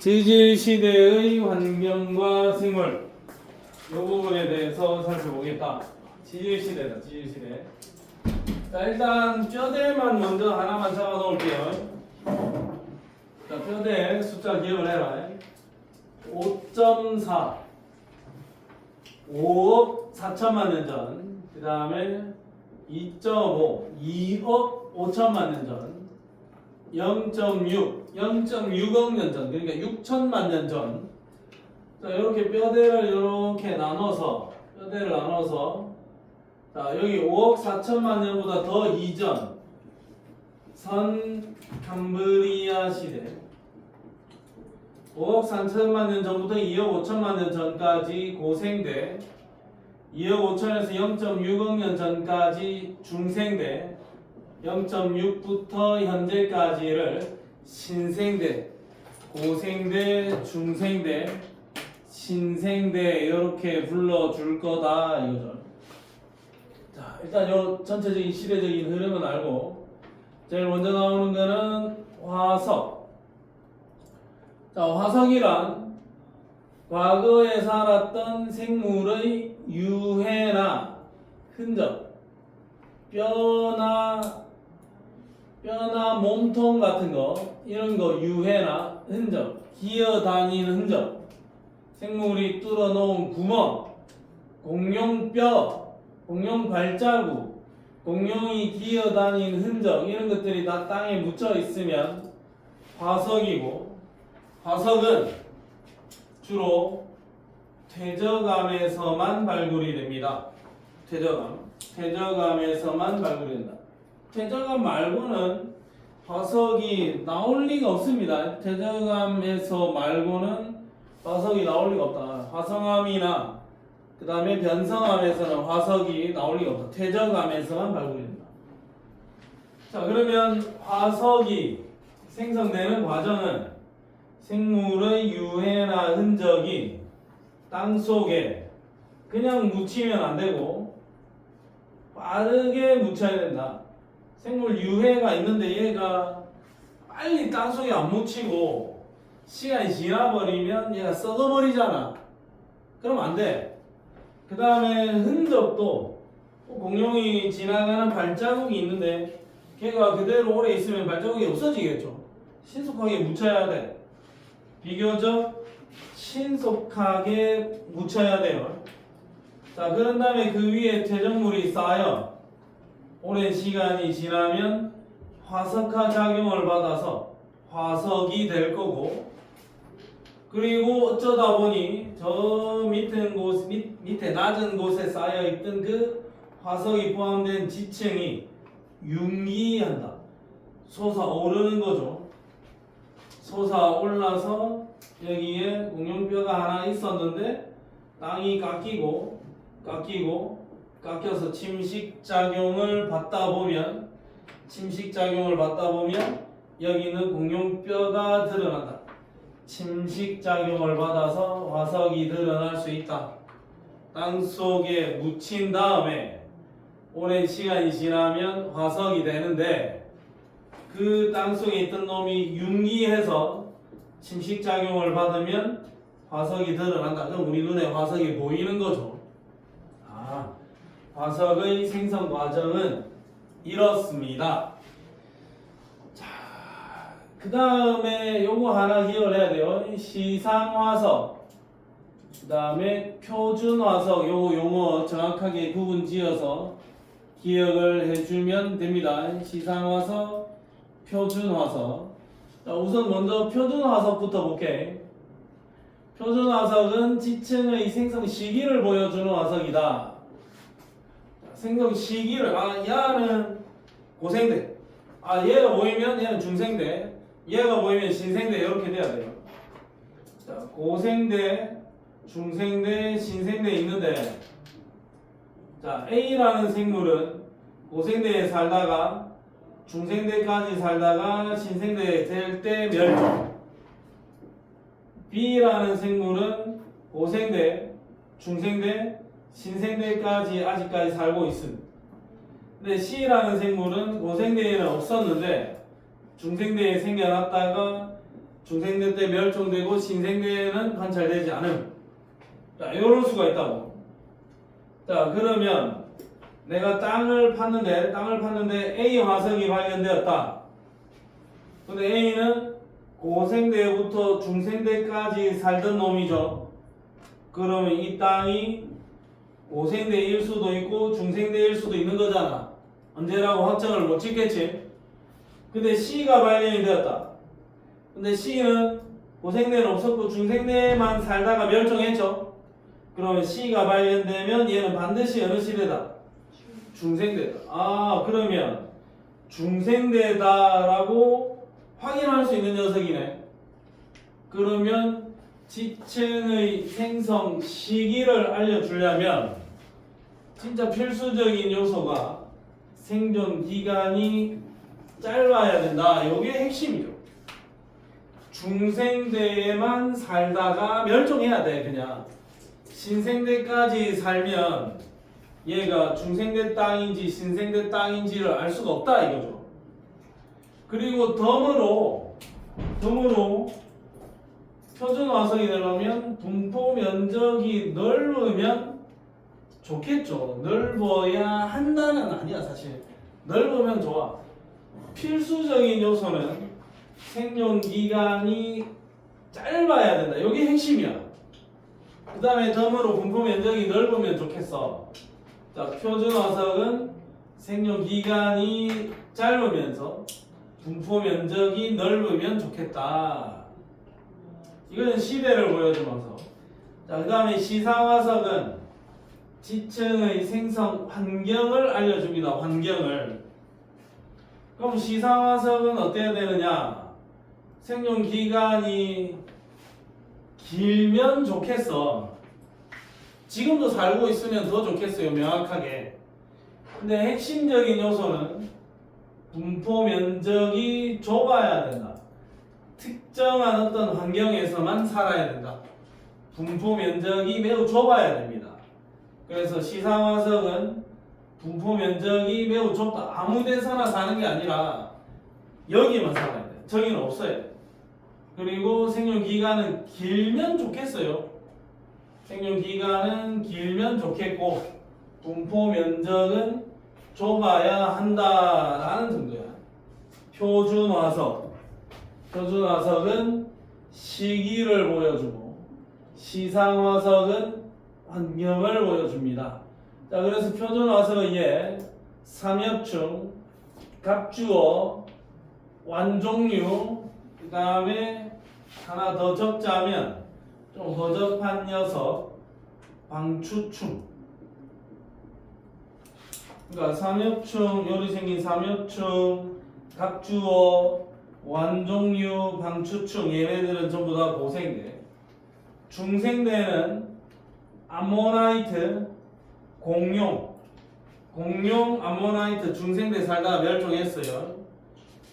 지질시대의 환경과 생물 이 부분에 대해서 살펴보겠다. 지질시대다. 지질시대. 자, 일단 뼈대만 먼저 하나만 적어 놓을게요. 자, 뼈대 숫자 기억을 해라. 5.4 5억 4천만 년 전. 그 다음에 2.5 2억 5천만 년 전. 0.6 0.6억 년 전. 그러니까 6천만 년 전. 자, 이렇게 뼈대를 이렇게 나눠서 자, 여기 5억 4천만 년보다 더 이전 선 cambrian 시대 5억 4천만 년 전부터 2억 5천만 년 전까지 고생대 2억 5천에서 0.6억 년 전까지 중생대 0.6부터 현재까지를 신생대, 고생대, 중생대, 신생대 이렇게 불러줄 거다 이거죠. 자, 일단 요 전체적인 시대적인 흐름은 알고 제일 먼저 나오는 거는 화석. 자, 화석이란 과거에 살았던 생물의 유해나 흔적, 뼈나 몸통 같은 거 이런 거 유해나 흔적, 기어다니는 흔적, 생물이 뚫어놓은 구멍, 공룡뼈, 공룡 발자국, 공룡이 기어다니는 흔적 이런 것들이 다 땅에 묻혀 있으면 화석이고, 화석은 주로 퇴적암에서만 발굴이 됩니다. 퇴적암에서만 발굴이 된다. 퇴적암 말고는 화석이 나올 리가 없습니다. 퇴적암에서 말고는 화석이 나올 리가 없다. 화성암이나 그 다음에 변성암에서는 화석이 나올 리가 없다. 퇴적암에서만 발굴이 된다. 자, 그러면 화석이 생성되는 과정은 생물의 유해나 흔적이 땅 속에 그냥 묻히면 안 되고 빠르게 묻혀야 된다. 생물 유해가 있는데 얘가 빨리 땅속에 안 묻히고 시간이 지나버리면 얘가 썩어버리잖아. 그럼 안 돼. 그 다음에 흔적도 공룡이 지나가는 발자국이 있는데 걔가 그대로 오래 있으면 발자국이 없어지겠죠. 신속하게 묻혀야 돼. 비교적 신속하게 묻혀야 돼요. 자, 그런 다음에 그 위에 퇴적물이 쌓여 오랜 시간이 지나면 화석화 작용을 받아서 화석이 될 거고, 그리고 어쩌다 보니 저 밑에 낮은 곳에 쌓여 있던 그 화석이 포함된 지층이 융기한다. 솟아오르는 거죠. 솟아올라서 여기에 공룡뼈가 하나 있었는데 땅이 깎여서 침식작용을 받다 보면 여기는 공룡뼈가 드러난다. 침식작용을 받아서 화석이 드러날 수 있다. 땅속에 묻힌 다음에 오랜 시간이 지나면 화석이 되는데 그 땅속에 있던 놈이 융기해서 침식작용을 받으면 화석이 드러난다. 그럼 우리 눈에 화석이 보이는 거죠. 화석의 생성 과정은 이렇습니다. 자, 그 다음에 요거 하나 기억을 해야 돼요. 시상화석, 그 다음에 표준화석. 요거 용어 정확하게 구분 지어서 기억을 해주면 됩니다. 시상화석, 표준화석. 자, 우선 먼저 표준화석부터 볼게. 표준화석은 지층의 생성 시기를 보여주는 화석이다. 생성 시기를, 얘는 고생대, 얘가 보이면 얘는 중생대, 얘가 보이면 신생대 이렇게 돼야 돼요. 자, 고생대, 중생대, 신생대 있는데, 자, A라는 생물은 고생대에 살다가 중생대까지 살다가 신생대 될 때 멸종. B라는 생물은 고생대, 중생대, 신생대까지 아직까지 살고 있습니다. 근데 C라는 생물은 고생대에는 없었는데 중생대에 생겨났다가 중생대 때 멸종되고 신생대에는 관찰되지 않음. 자, 이럴 수가 있다고. 자, 그러면 내가 땅을 팠는데 A 화석이 발견되었다. 근데 A는 고생대부터 중생대까지 살던 놈이죠. 그러면 이 땅이 고생대일 수도 있고 중생대일 수도 있는 거잖아. 언제라고 확정을 못 짓겠지. 근데 C가 발견이 되었다. 근데 C는 고생대는 없었고 중생대만 살다가 멸종했죠. 그러면 C가 발견되면 얘는 반드시 어느 시대다? 중생대다. 아, 그러면 중생대다라고 확인할 수 있는 녀석이네. 그러면 지층의 생성 시기를 알려주려면 진짜 필수적인 요소가 생존 기간이 짧아야 된다. 이게 핵심이죠. 중생대에만 살다가 멸종해야 돼. 그냥 신생대까지 살면 얘가 중생대 땅인지 신생대 땅인지를 알 수가 없다 이거죠. 그리고 덤으로 표준 화석이 되려면 분포 면적이 넓으면 좋겠죠. 넓어야 한다는 아니야 사실. 넓으면 좋아. 필수적인 요소는 생존 기간이 짧아야 된다. 이게 핵심이야. 그 다음에 덤으로 분포 면적이 넓으면 좋겠어. 자, 표준 화석은 생존 기간이 짧으면서 분포 면적이 넓으면 좋겠다. 이거는 시대를 보여주면서. 자, 그 다음에 시상 화석은 지층의 생성 환경을 알려줍니다. 환경을. 그럼 시상 화석은 어때야 되느냐? 생존 기간이 길면 좋겠어. 지금도 살고 있으면 더 좋겠어요. 명확하게. 근데 핵심적인 요소는 분포 면적이 좁아야 된다. 특정한 어떤 환경에서만 살아야 된다. 분포 면적이 매우 좁아야 됩니다. 그래서 시상화석은 분포 면적이 매우 좁다. 아무 데서나 사는 게 아니라 여기만 살아야 돼. 저기는 없어야 돼. 그리고 생존 기간은 길면 좋겠어요. 생존 기간은 길면 좋겠고 분포 면적은 좁아야 한다라는 정도야. 표준 화석은 시기를 보여주고 시상 화석은 환경을 보여줍니다. 자, 그래서 표준 화석은 얘 삼엽충, 갑주어, 완종류, 그 다음에 하나 더 적자면 좀 허접한 녀석, 방추충. 그러니까 삼엽충, 요리 생긴 삼엽충, 갑주어, 완종류, 방추충 얘네들은 전부 다 고생대. 중생대는 암모나이트, 공룡, 암모나이트 중생대 살다가 멸종했어요.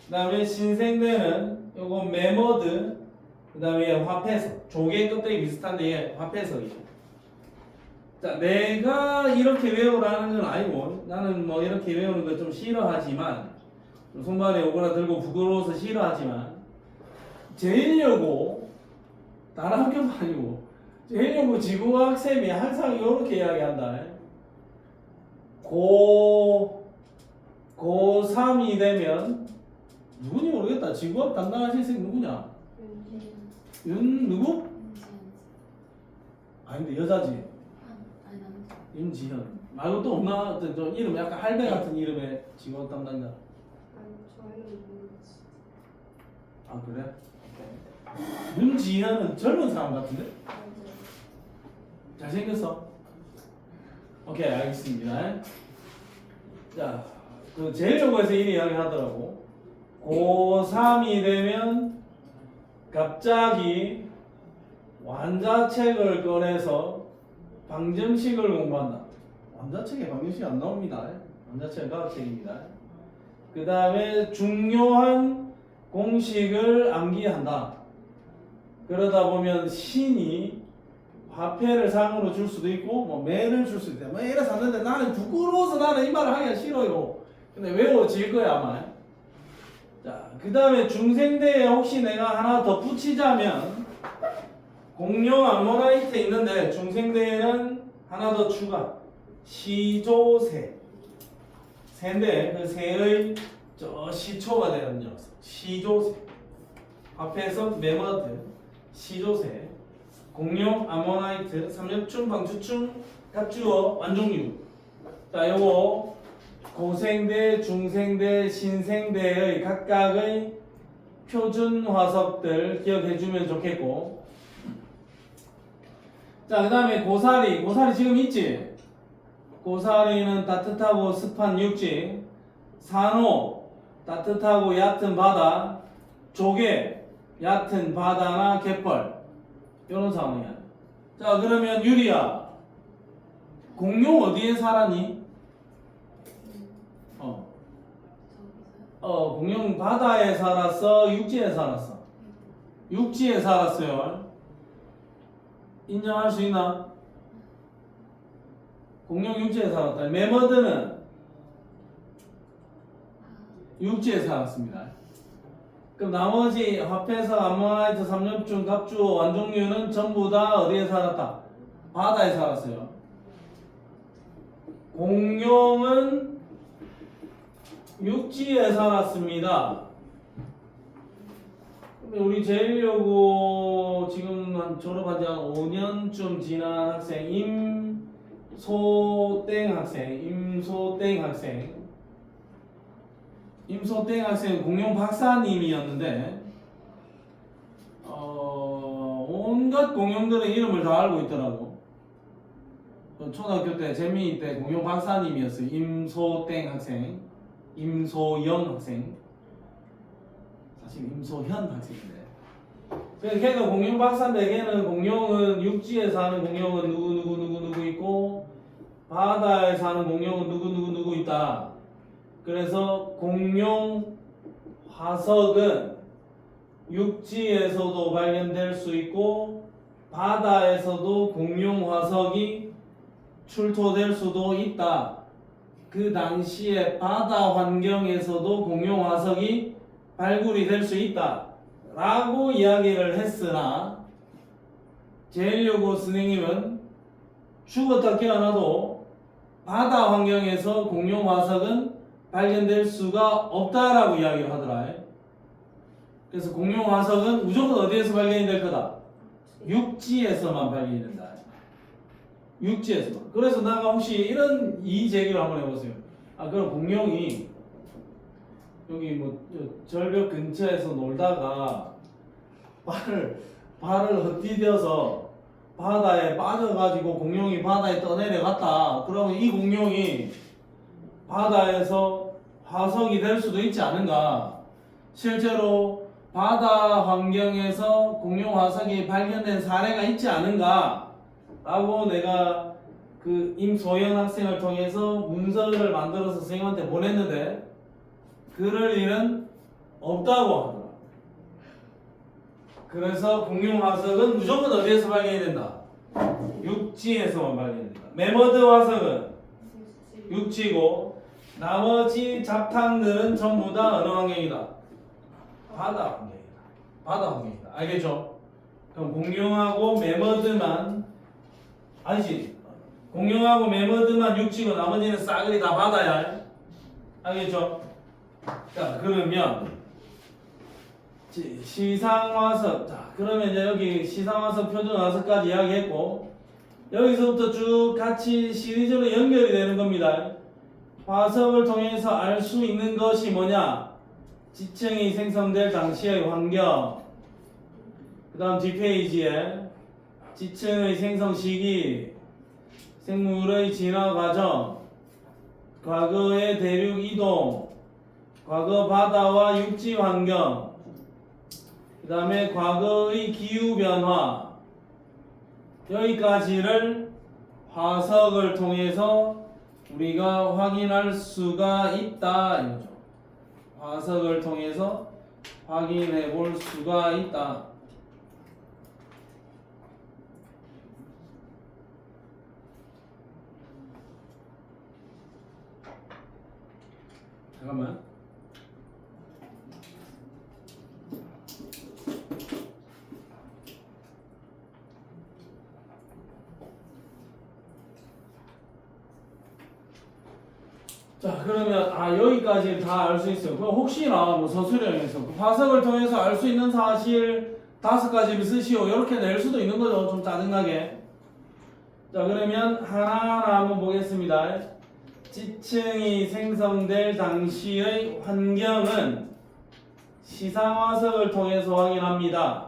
그 다음에 신생대는 요거 메머드, 그 다음에 화폐석, 조개 껍데기 비슷한데 얘 화폐석이죠. 자, 내가 이렇게 외우라는 건 아니고 나는 뭐 이렇게 외우는 거 좀 싫어하지만 좀 손발에 오그라들고 부끄러워서 싫어하지만 제일여고 다른 학교도 아니고 제일여고 지구과학 쌤이 항상 이렇게 이야기한다. 고3이 되면 누군지 모르겠다. 지구과학 담당하실 쌤 누구냐? 누구? 아니 근데 여자지. 윤지현 말고 또 없나? 저 이름 약간 할배 같은 이름의 지구과학 담당자. 아니 저희는 모르겠어요. 아 그래? 윤지현은 젊은 사람 같은데? 잘생겼어? 오케이 알겠습니다. 자, 그 제일여고에서 이 이야기 하더라고. 고3이 되면 갑자기 완자책을 꺼내서 방정식을 공부한다. 완자책에 방정식이 안 나옵니다. 완자책은 과학책입니다. 그 다음에 중요한 공식을 암기한다. 그러다 보면 신이 화폐를 상으로 줄 수도 있고 뭐 매를 줄 수도 있다. 뭐 애를 샀는데 나는 부끄러워서 나는 이 말을 하기가 싫어요. 근데 외워질 거야 아마. 자, 그 다음에 중생대에 혹시 내가 하나 더 붙이자면 공룡 암모나이트 있는데 중생대에는 하나 더 추가 시조새 새인데 그 새의 저 시초가 되는 녀석 시조새 앞에서 메머드 시조새 공룡 암모나이트 삼엽충 방추충 갑주어 완종류 자 요거 고생대 중생대 신생대의 각각의 표준 화석들 기억해주면 좋겠고 자 그 다음에 고사리 지금 있지 고사리는 따뜻하고 습한 육지 산호 따뜻하고 얕은 바다 조개 얕은 바다나 갯벌 이런 상황이야 자 그러면 유리야 공룡 어디에 살았니? 공룡 바다에 살았어 육지에 살았어 육지에 살았어요 인정할 수 있나? 공룡 육지에 살았다. 메머드는 육지에 살았습니다. 그럼 나머지 화폐석, 암모나이트, 삼엽충, 갑주어, 완종류는 전부 다 어디에 살았다? 바다에 살았어요. 공룡은 육지에 살았습니다. 우리 제일여고 지금 한 졸업한 지 한 5년쯤 지난 학생 임소땡 학생은 공룡 박사님이었는데 온갖 공룡들의 이름을 다 알고 있더라고. 초등학교 때 재미 때 공룡 박사님이었어요. 임소땡 학생, 임소영 학생. 사실 임소현 학생인데. 걔가 공룡 박사인데 걔는 공룡은 육지에 사는 공룡은 누구 있고 바다에 사는 공룡은 누구 있다. 그래서 공룡 화석은 육지에서도 발견될 수 있고 바다에서도 공룡 화석이 출토될 수도 있다. 그 당시에 바다 환경에서도 공룡 화석이 발굴이 될 수 있다 라고 이야기를 했으나 제일여고 선생님은 죽었다 깨어나도 바다 환경에서 공룡 화석은 발견될 수가 없다라고 이야기를 하더라. 그래서 공룡 화석은 무조건 어디에서 발견이 될 거다? 육지에서만 발견이 된다. 육지에서만. 그래서 내가 혹시 이런 이의제기를 한번 해보세요. 그럼 공룡이 여기 뭐 절벽 근처에서 놀다가 발을 헛디뎌서 바다에 빠져가지고 공룡이 바다에 떠내려갔다. 그러면 이 공룡이 바다에서 화석이 될 수도 있지 않은가? 실제로 바다 환경에서 공룡 화석이 발견된 사례가 있지 않은가? 라고 내가 그 임소연 학생을 통해서 문서를 만들어서 선생님한테 보냈는데 그럴 일은 없다고 하더라. 그래서 공룡 화석은 무조건 어디에서 발견이 된다? 육지에서만 발견된다. 메머드 화석은 육지고 나머지 잡탕들은 전부 다 어느 환경이다? 바다 환경이다. 바다 환경이다. 알겠죠? 그럼 공룡하고 메머드만 아니지. 공룡하고 메머드만 육지고 나머지는 싸그리 다 바다야. 알겠죠? 자 그러면 시상화석 자 그러면 이제 여기 시상화석 표준화석까지 이야기했고 여기서부터 쭉 같이 시리즈로 연결이 되는 겁니다. 화석을 통해서 알 수 있는 것이 뭐냐? 지층이 생성될 당시의 환경 그 다음 뒷페이지에 지층의 생성 시기 생물의 진화 과정 과거의 대륙 이동 과거 바다와 육지 환경 그 다음에 과거의 기후변화 여기까지를 화석을 통해서 우리가 확인할 수가 있다 이거죠. 화석을 통해서 확인해 볼 수가 있다. 잠깐만. 그러면 여기까지 다 알 수 있어요. 그럼 혹시나 뭐 서술형에서 그 화석을 통해서 알 수 있는 사실 5가지를 쓰시오 이렇게 낼 수도 있는 거죠. 좀 짜증나게. 자 그러면 하나하나 한번 보겠습니다. 지층이 생성될 당시의 환경은 시상화석을 통해서 확인합니다.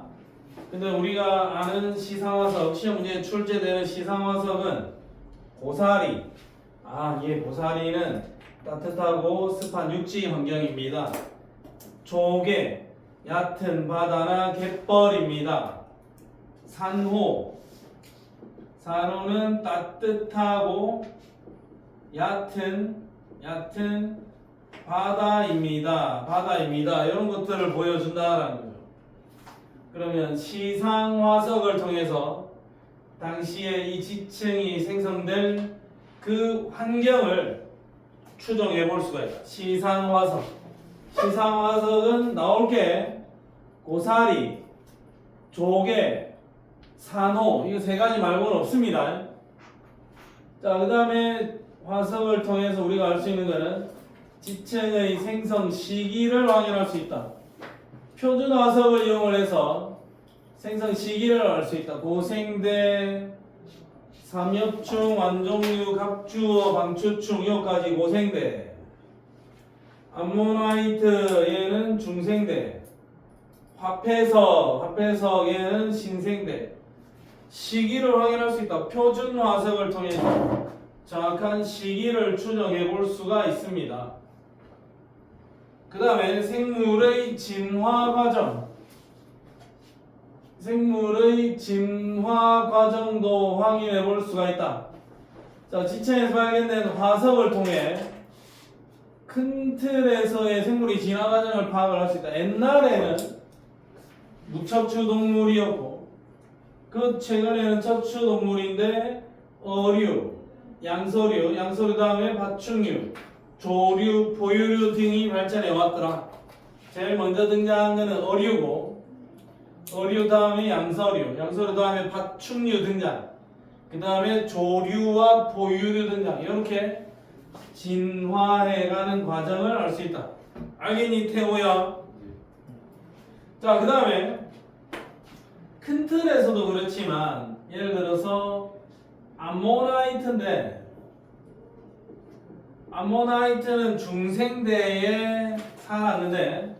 근데 우리가 아는 시상화석, 시험 문제에 출제되는 시상화석은 고사리. 고사리는 따뜻하고 습한 육지 환경입니다. 조개, 얕은 바다나 갯벌입니다. 산호는 따뜻하고 얕은 바다입니다. 이런 것들을 보여준다라는 거죠. 그러면 시상화석을 통해서 당시에 이 지층이 생성될 그 환경을 추정해 볼 수가 있다. 시상화석은 나올 게 고사리, 조개, 산호 이거 3가지 말고는 없습니다. 자, 그 다음에 화석을 통해서 우리가 알 수 있는 것은 지층의 생성 시기를 확인할 수 있다. 표준 화석을 이용을 해서 생성 시기를 알 수 있다. 고생대, 삼엽충, 완종류, 갑주어, 방추충 여기까지 고생대. 암모나이트 얘는 중생대. 화폐석 얘는 신생대. 시기를 확인할 수 있다. 표준 화석을 통해서 정확한 시기를 추정해 볼 수가 있습니다. 그 다음에 생물의 진화 과정도 확인해 볼 수가 있다. 자, 지층에서 발견된 화석을 통해 큰 틀에서의 생물의 진화 과정을 파악을 할 수 있다. 옛날에는 무척추 동물이었고 그 최근에는 척추 동물인데 어류, 양서류 다음에 파충류, 조류, 포유류 등이 발전해 왔더라. 제일 먼저 등장한 것은 어류고 어류 다음에 양서류 다음에 파충류 등장. 그 다음에 조류와 포유류 등장. 이렇게 진화해가는 과정을 알 수 있다. 알겠니 태호야? 자, 그 다음에 큰 틀에서도 그렇지만 예를 들어서 암모나이트인데 암모나이트는 중생대에 살았는데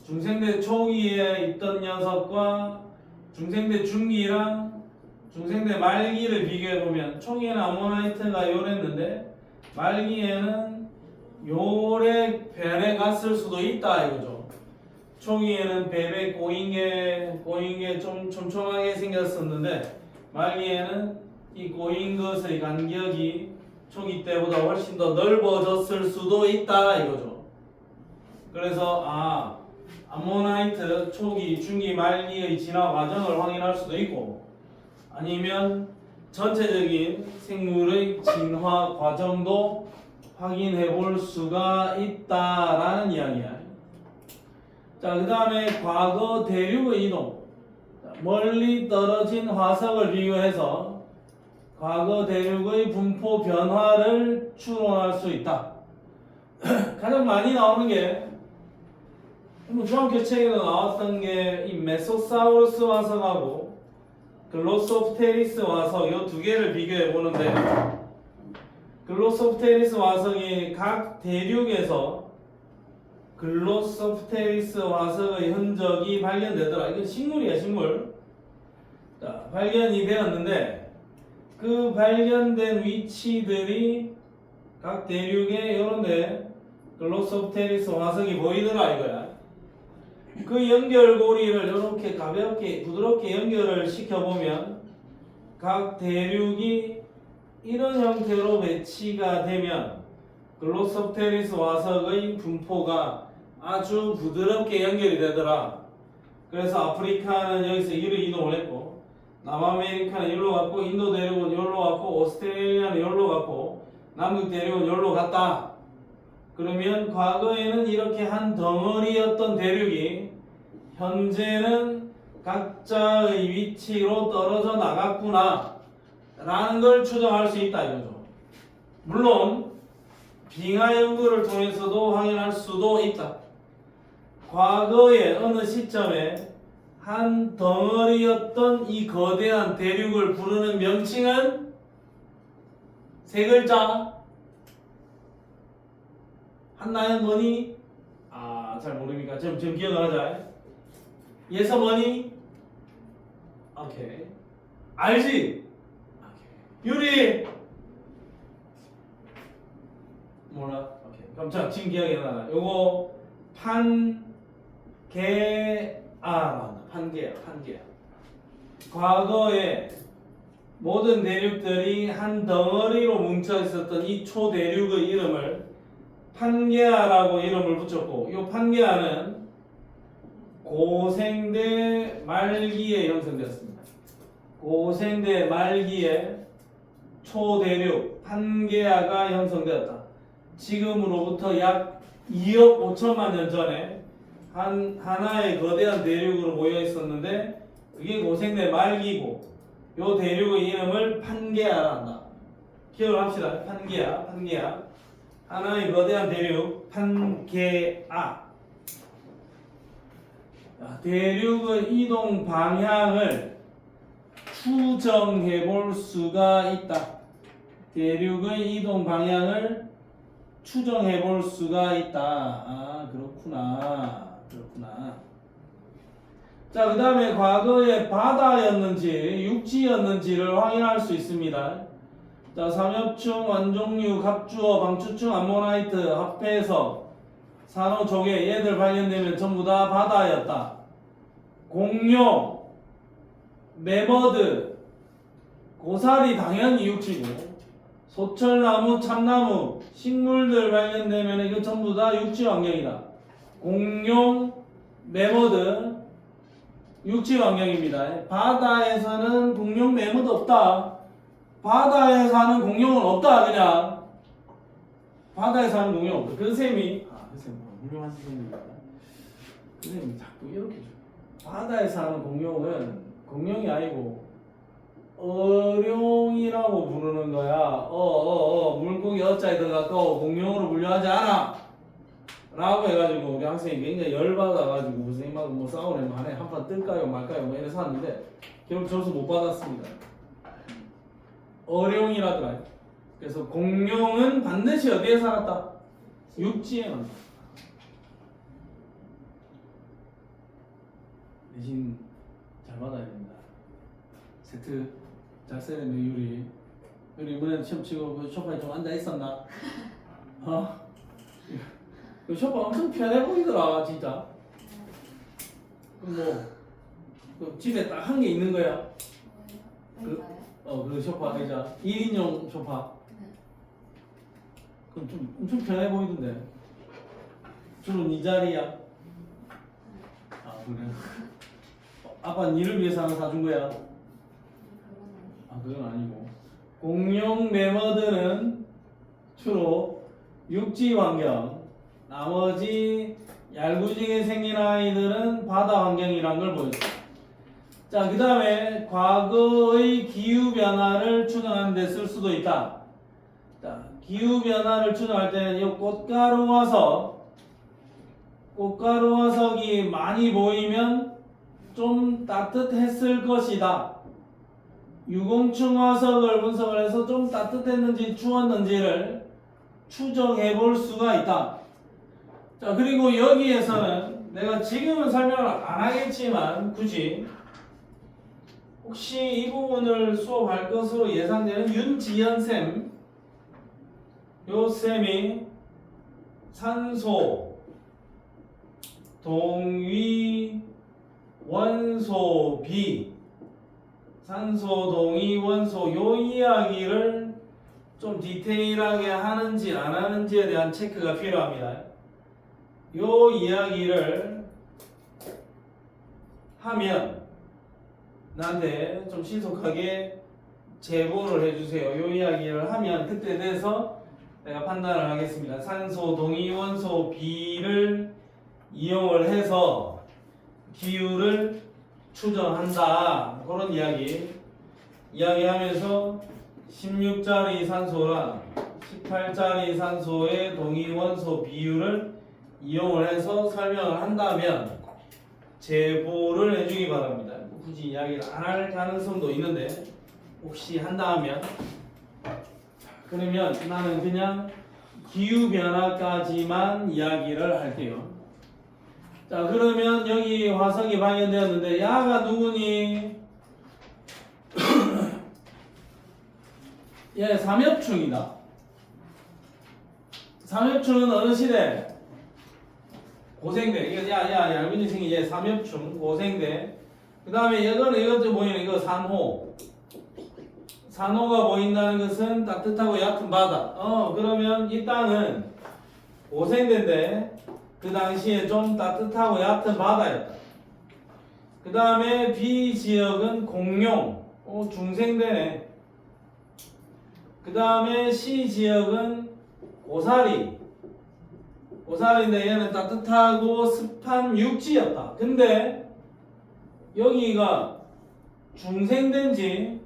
중생대 초기에 있던 녀석과 중생대 중기랑 중생대 말기를 비교해보면 초기에는 암모나이트가 요랬는데 말기에는 요래 변해 갔을 수도 있다 이거죠. 초기에는 베베 꼬인 게 좀 촘촘하게 생겼었는데 말기에는 이 꼬인 것의 간격이 초기 때보다 훨씬 더 넓어졌을 수도 있다 이거죠. 그래서 암모나이트 초기, 중기, 말기의 진화 과정을 확인할 수도 있고 아니면 전체적인 생물의 진화 과정도 확인해 볼 수가 있다라는 이야기야. 자, 그 다음에 과거 대륙의 이동. 멀리 떨어진 화석을 비교해서 과거 대륙의 분포 변화를 추론할 수 있다. 가장 많이 나오는 게 중학교 책에도 나왔던 게 이 메소사우루스 화석하고 글로소프테리스 화석 이 2개를 비교해 보는데 글로소프테리스 화석이 각 대륙에서 글로소프테리스 화석의 흔적이 발견되더라. 이건 식물이야, 식물. 자, 발견이 되었는데 그 발견된 위치들이 각 대륙에 이런데 글로소프테리스 화석이 보이더라 이거야. 그 연결고리를 이렇게 가볍게 부드럽게 연결을 시켜보면 각 대륙이 이런 형태로 배치가 되면 글로소프테리스 화석의 분포가 아주 부드럽게 연결이 되더라. 그래서 아프리카는 여기서 이리로 이동을 했고 남아메리카는 여기로 갔고 인도 대륙은 여기로 갔고 오스트레일리아는 여기로 갔고 남극 대륙은 여기로 갔다. 그러면 과거에는 이렇게 한 덩어리였던 대륙이 현재는 각자의 위치로 떨어져 나갔구나 라는 걸 추정할 수 있다 이거죠. 물론 빙하 연구를 통해서도 확인할 수도 있다. 과거의 어느 시점에 한 덩어리였던 이 거대한 대륙을 부르는 명칭은 세 글자. 한나연 뭐니? 아, 잘 모릅니까? 지금 기억하자. 예서 뭐니? 오케이. 알지? 오케이. 유리. 몰라? 오케이. 그럼 자, 지금 기억이 나나. 요거 판게아. 과거에 모든 대륙들이 한 덩어리로 뭉쳐 있었던 이 초대륙의 이름을 판게아라고 이름을 붙였고, 이 판게아는 고생대 말기에 형성되었습니다. 고생대 말기에 초대륙 판게아가 형성되었다. 지금으로부터 약 2억 5천만 년 전에 하나의 거대한 대륙으로 모여 있었는데, 그게 고생대 말기고, 요 대륙의 이름을 판게아라 한다. 기억을 합시다. 판게아. 하나의 거대한 대륙 판게아. 대륙의 이동 방향을 추정해 볼 수가 있다. 대륙의 이동 방향을 추정해 볼 수가 있다. 아, 그렇구나. 자, 그 다음에 과거에 바다였는지 육지였는지를 확인할 수 있습니다. 자, 삼엽충, 완종류, 갑주어, 방추충, 암모나이트 합해서 산호조개 얘들 발견되면 전부 다 바다였다. 공룡, 매머드, 고사리 당연히 육지고, 소철나무, 참나무, 식물들 발견되면 이거 전부 다 육지 환경이다. 공룡, 매머드, 육지 환경입니다. 바다에서는 공룡, 매머드 없다. 바다에 사는 공룡은 없다. 그냥 바다에 사는 공룡 없다. 그 쌤이 훌륭한 선생님입니다. 그 쌤이 자꾸 이렇게 줘. 바다에 사는 공룡은 공룡이 아니고 어룡이라고 부르는 거야. 물고기 어자에 들어가고 공룡으로 분류하지 않아. 라고 해가지고 우리 학생이 굉장히 열받아가지고 선생님하고 뭐 싸우네 만에 한판 뜰까요 말까요 뭐 이래서 하는데 결국 점수 못 받았습니다. 어룡이라더라. 그래서 공룡은 반드시 어디에 살았다? 육지에만. 대신 잘 받아야 됩니다. 세트 잘 써야 되네. 유리 이번에 시험 치고 그 소파에 좀 앉아 있었나? 그 소파 엄청 편해 보이더라 진짜. 그럼 그 집에 딱 한 개 있는 거야. 그 소파 의자 1인용 소파. 그럼 좀 엄청 편해 보이던데. 주로 네 자리야. 아 그래. 아빠는 니를 위해서 하나 사준 거야. 아 그건 아니고. 공룡 매머드는 주로 육지 환경. 나머지 얄구지게 생긴 아이들은 바다 환경이란 걸 보여줘. 자, 그 다음에 과거의 기후변화를 추정하는 데 쓸 수도 있다. 자, 기후변화를 추정할 때는 이 꽃가루 화석이 많이 보이면 좀 따뜻했을 것이다. 유공충 화석을 분석을 해서 좀 따뜻했는지 추웠는지를 추정해 볼 수가 있다. 자, 그리고 여기에서는 내가 지금은 설명을 안 하겠지만 굳이 혹시 이 부분을 수업할 것으로 예상되는 윤지연쌤, 요 쌤이 산소, 동위, 원소, 비, 산소, 동위, 원소 요 이야기를 좀 디테일하게 하는지 안 하는지에 대한 체크가 필요합니다. 요 이야기를 하면 나한테 좀 신속하게 제보를 해주세요. 요 이야기를 하면 그때 돼서 내가 판단을 하겠습니다. 산소, 동위, 원소, 비를 이용을 해서 기후를 추정한다. 그런 이야기하면서 16자리 산소랑 18짜리 산소의 동위원소 비율을 이용을 해서 설명을 한다면 제보를 해주기 바랍니다. 굳이 이야기를 안 할 가능성도 있는데 혹시 한다면 그러면 나는 그냥 기후변화까지만 이야기를 할게요. 자, 그러면 여기 화석이 발견되었는데 야가 누구니? 얘 삼엽충이다. 삼엽충은 어느 시대? 고생대. 이거 얄미니 생긴 얘 삼엽충 고생대. 그 다음에 이것도 보이는 이거 산호. 산호가 보인다는 것은 따뜻하고 얕은 바다. 그러면 이 땅은 고생대인데 그 당시에 좀 따뜻하고 얕은 바다였다. 그 다음에 B 지역은 공룡. 중생대네. 그 다음에 C 지역은 고사리. 고사리인데 얘는 따뜻하고 습한 육지였다. 근데 여기가 중생된지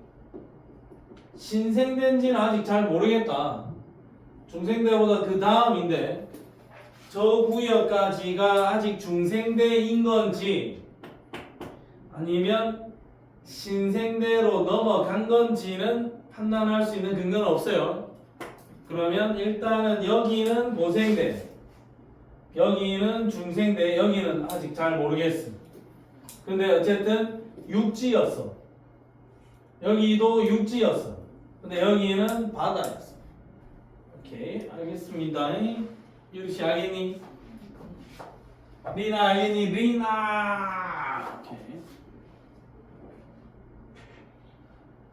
신생된지는 아직 잘 모르겠다. 중생대보다 그 다음인데 저 구역까지가 아직 중생대인 건지 아니면 신생대로 넘어간 건지는 판단할 수 있는 근거는 없어요. 그러면 일단은 여기는 고생대, 여기는 중생대, 여기는 아직 잘 모르겠어. 근데 어쨌든 육지였어. 여기도 육지였어. 근데 여기는 바다였어. 오케이, 알겠습니다. 유리씨 알겠니? 리나 알겠니? 리나. 오케이.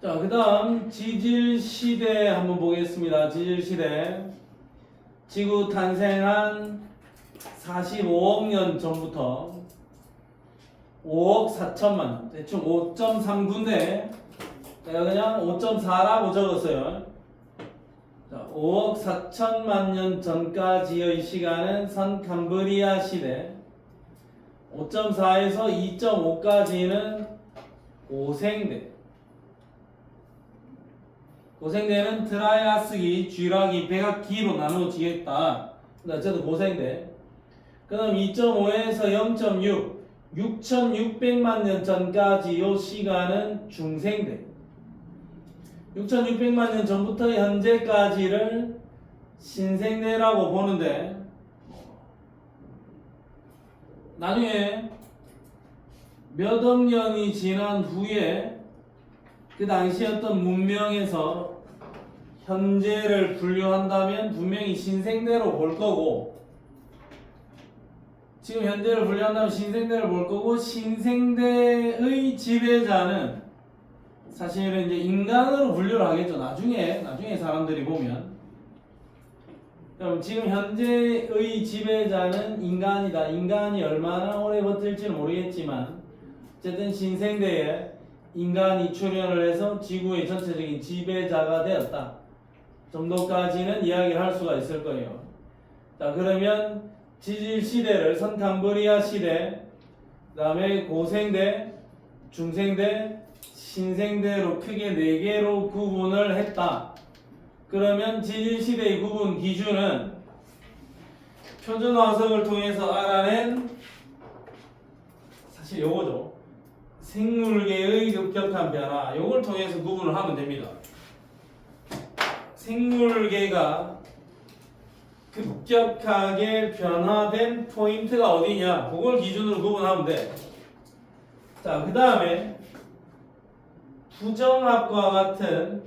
자, 그 다음 지질시대 한번 보겠습니다. 지질시대. 지구 탄생한 45억 년 전부터 5억 4천만 년, 대충 5.3군데 제가 그냥 5.4라고 적었어요. 자, 5억 4천만 년 전까지의 시간은 선캄브리아 시대, 5.4에서 2.5까지는 고생대. 고생대는 트라이아스기, 쥐라기, 백악기로 나누어지겠다. 근데 어쨌든 고생대. 그 다음 2.5에서 0.6, 6,600만 년 전까지 요 시간은 중생대. 6,600만 년 전부터 현재까지를 신생대라고 보는데 나중에 몇 억 년이 지난 후에 그 당시 어떤 문명에서 현재를 분류한다면 분명히 신생대로 볼 거고, 지금 현재를 분류한다면 신생대를 볼 거고, 신생대의 지배자는 사실은 이제 인간으로 분류를 하겠죠. 나중에 사람들이 보면. 그럼 지금 현재의 지배자는 인간이다. 인간이 얼마나 오래 버틸지는 모르겠지만 어쨌든 신생대에 인간이 출현을 해서 지구의 전체적인 지배자가 되었다 정도까지는 이야기를 할 수가 있을 거예요. 자, 그러면 지질시대를 선캄브리아 시대, 그 다음에 고생대, 중생대, 신생대로 크게 4개로 구분을 했다. 그러면 지질시대의 구분 기준은 표준화석을 통해서 알아낸 사실 요거죠. 생물계의 급격한 변화, 요걸 통해서 구분을 하면 됩니다. 생물계가 급격하게 변화된 포인트가 어디냐, 그걸 기준으로 구분하면 돼. 자, 그 다음에 부정합과 같은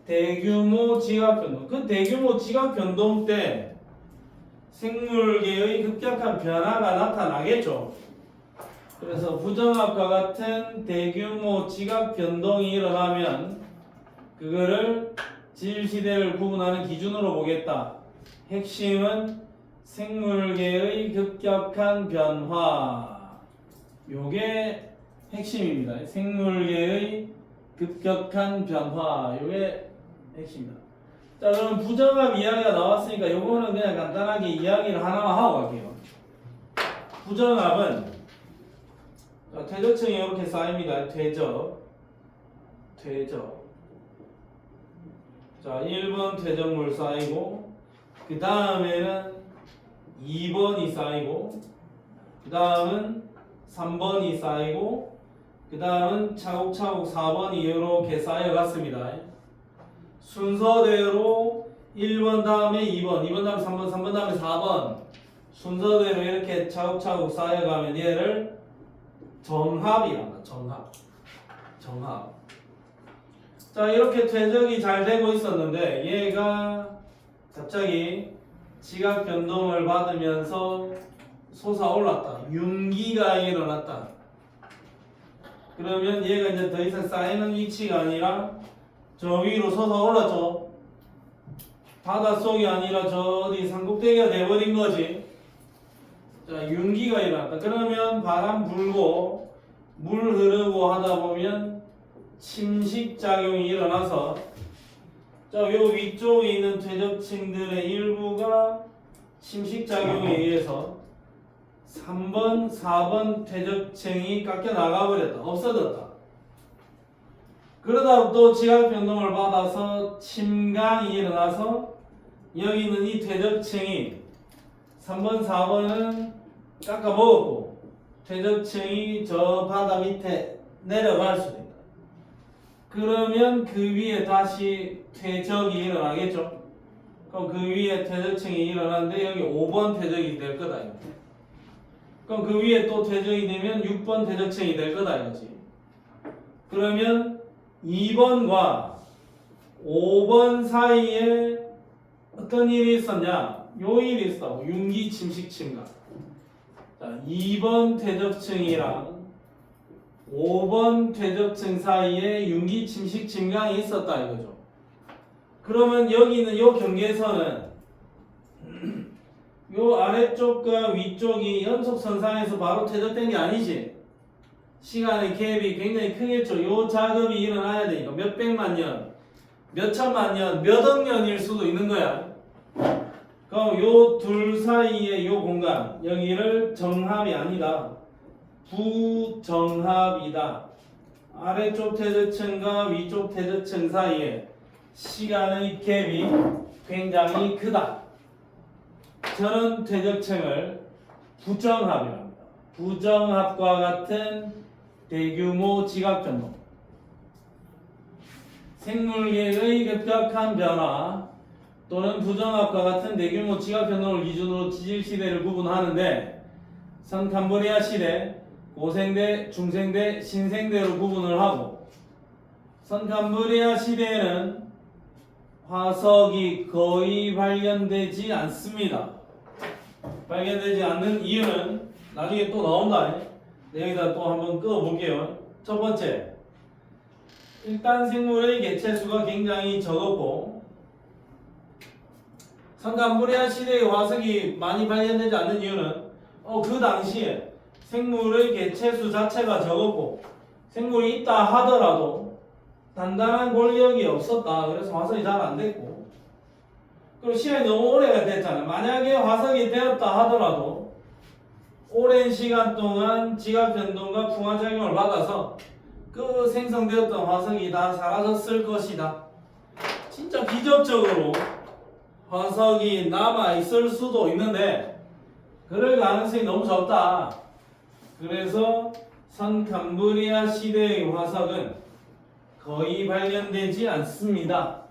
대규모 지각변동, 그 대규모 지각변동 때 생물계의 급격한 변화가 나타나겠죠. 그래서 부정합과 같은 대규모 지각변동이 일어나면 그거를 지질시대를 구분하는 기준으로 보겠다. 핵심은 생물계의 급격한 변화, 요게 핵심입니다. 생물계의 급격한 변화, 요게 핵심입니다. 자, 그럼 부정합 이야기가 나왔으니까 요거는 그냥 간단하게 이야기를 하나만 하고 갈게요. 부정합은 퇴적층이 이렇게 쌓입니다. 퇴적. 자, 1번 퇴적물 쌓이고, 그 다음에는 2번이 쌓이고, 그 다음은 3번이 쌓이고, 그 다음은 차곡차곡 4번이 이렇게 쌓여갔습니다. 순서대로 1번 다음에 2번, 2번 다음에 3번, 3번 다음에 4번 순서대로 이렇게 차곡차곡 쌓여가면 얘를 정합이란다. 정합. 자, 이렇게 퇴적이 잘 되고 있었는데 얘가 갑자기 지각 변동을 받으면서 솟아올랐다. 윤기가 일어났다. 그러면 얘가 이제 더 이상 쌓이는 위치가 아니라 저 위로 솟아올랐죠. 바닷속이 아니라 저 어디 산꼭대기가 돼버린 거지. 자, 윤기가 일어났다. 그러면 바람 불고 물 흐르고 하다 보면 침식작용이 일어나서 요 위쪽에 있는 퇴적층들의 일부가 침식작용에 의해서 3번, 4번 퇴적층이 깎여 나가버렸다. 없어졌다. 그러다 또 지각 변동을 받아서 침강이 일어나서 여기 있는 이 퇴적층이 3번, 4번은 깎아 먹었고 퇴적층이 저 바다 밑에 내려갈 수도 있다. 그러면 그 위에 다시 퇴적이 일어나겠죠. 그럼 그 위에 퇴적층이 일어나는데 여기 5번 퇴적이 될 거다. 그럼 그 위에 또 퇴적이 되면 6번 퇴적층이 될 거다 이거지. 그러면 2번과 5번 사이에 어떤 일이 있었냐? 요 일이 있었다고. 윤기 침식 침강. 자, 2번 퇴적층이랑 5번 퇴적층 사이에 윤기 침식 침강이 있었다 이거죠. 그러면 여기 있는 요 경계선은 요 아래쪽과 위쪽이 연속선상에서 바로 퇴적된 게 아니지. 시간의 갭이 굉장히 크겠죠. 요 작업이 일어나야 되니까 몇 백만 년, 몇 천만 년, 몇 억 년일 수도 있는 거야. 그럼 요 둘 사이의 요 공간 여기를 정합이 아니다. 부정합이다. 아래쪽 퇴적층과 위쪽 퇴적층 사이에 시간의 갭이 굉장히 크다. 저는 퇴적층을 부정합이라고 합니다. 부정합과 같은 대규모 지각 변동. 생물계의 급격한 변화 또는 부정합과 같은 대규모 지각 변동을 기준으로 지질 시대를 구분하는데 선캄브리아 시대, 고생대, 중생대, 신생대로 구분을 하고 선캄브리아 시대에는 화석이 거의 발견되지 않습니다. 발견되지 않는 이유는 나중에 또 나온다. 여기다 또 한번 끄어볼게요. 첫 번째, 일단 생물의 개체수가 굉장히 적었고 선캄브리아 시대의 화석이 많이 발견되지 않는 이유는 그 당시에 생물의 개체수 자체가 적었고 생물이 있다 하더라도 단단한 권력이 없었다. 그래서 화석이 잘 안 됐고 그리고 시간이 너무 오래가 됐잖아요. 만약에 화석이 되었다 하더라도 오랜 시간 동안 지각 변동과 풍화작용을 받아서 그 생성되었던 화석이 다 사라졌을 것이다. 진짜 기적적으로 화석이 남아있을 수도 있는데 그럴 가능성이 너무 적다. 그래서 선캄브리아 시대의 화석은 거의 발견되지 않습니다.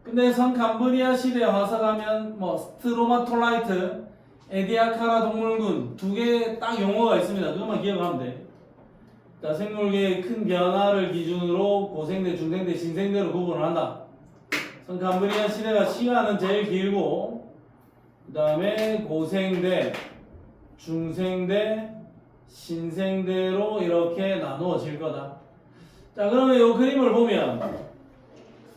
근데 선캄브리아 시대 화석하면 스트로마톨라이트, 에디아카라 동물군 두 개 딱 용어가 있습니다. 그것만 기억하면 돼. 자, 생물계의 큰 변화를 기준으로 고생대, 중생대, 신생대로 구분을 한다. 선캄브리아 시대가 시간은 제일 길고 그 다음에 고생대, 중생대, 신생대로 이렇게 나누어질 거다. 자, 그러면 이 그림을 보면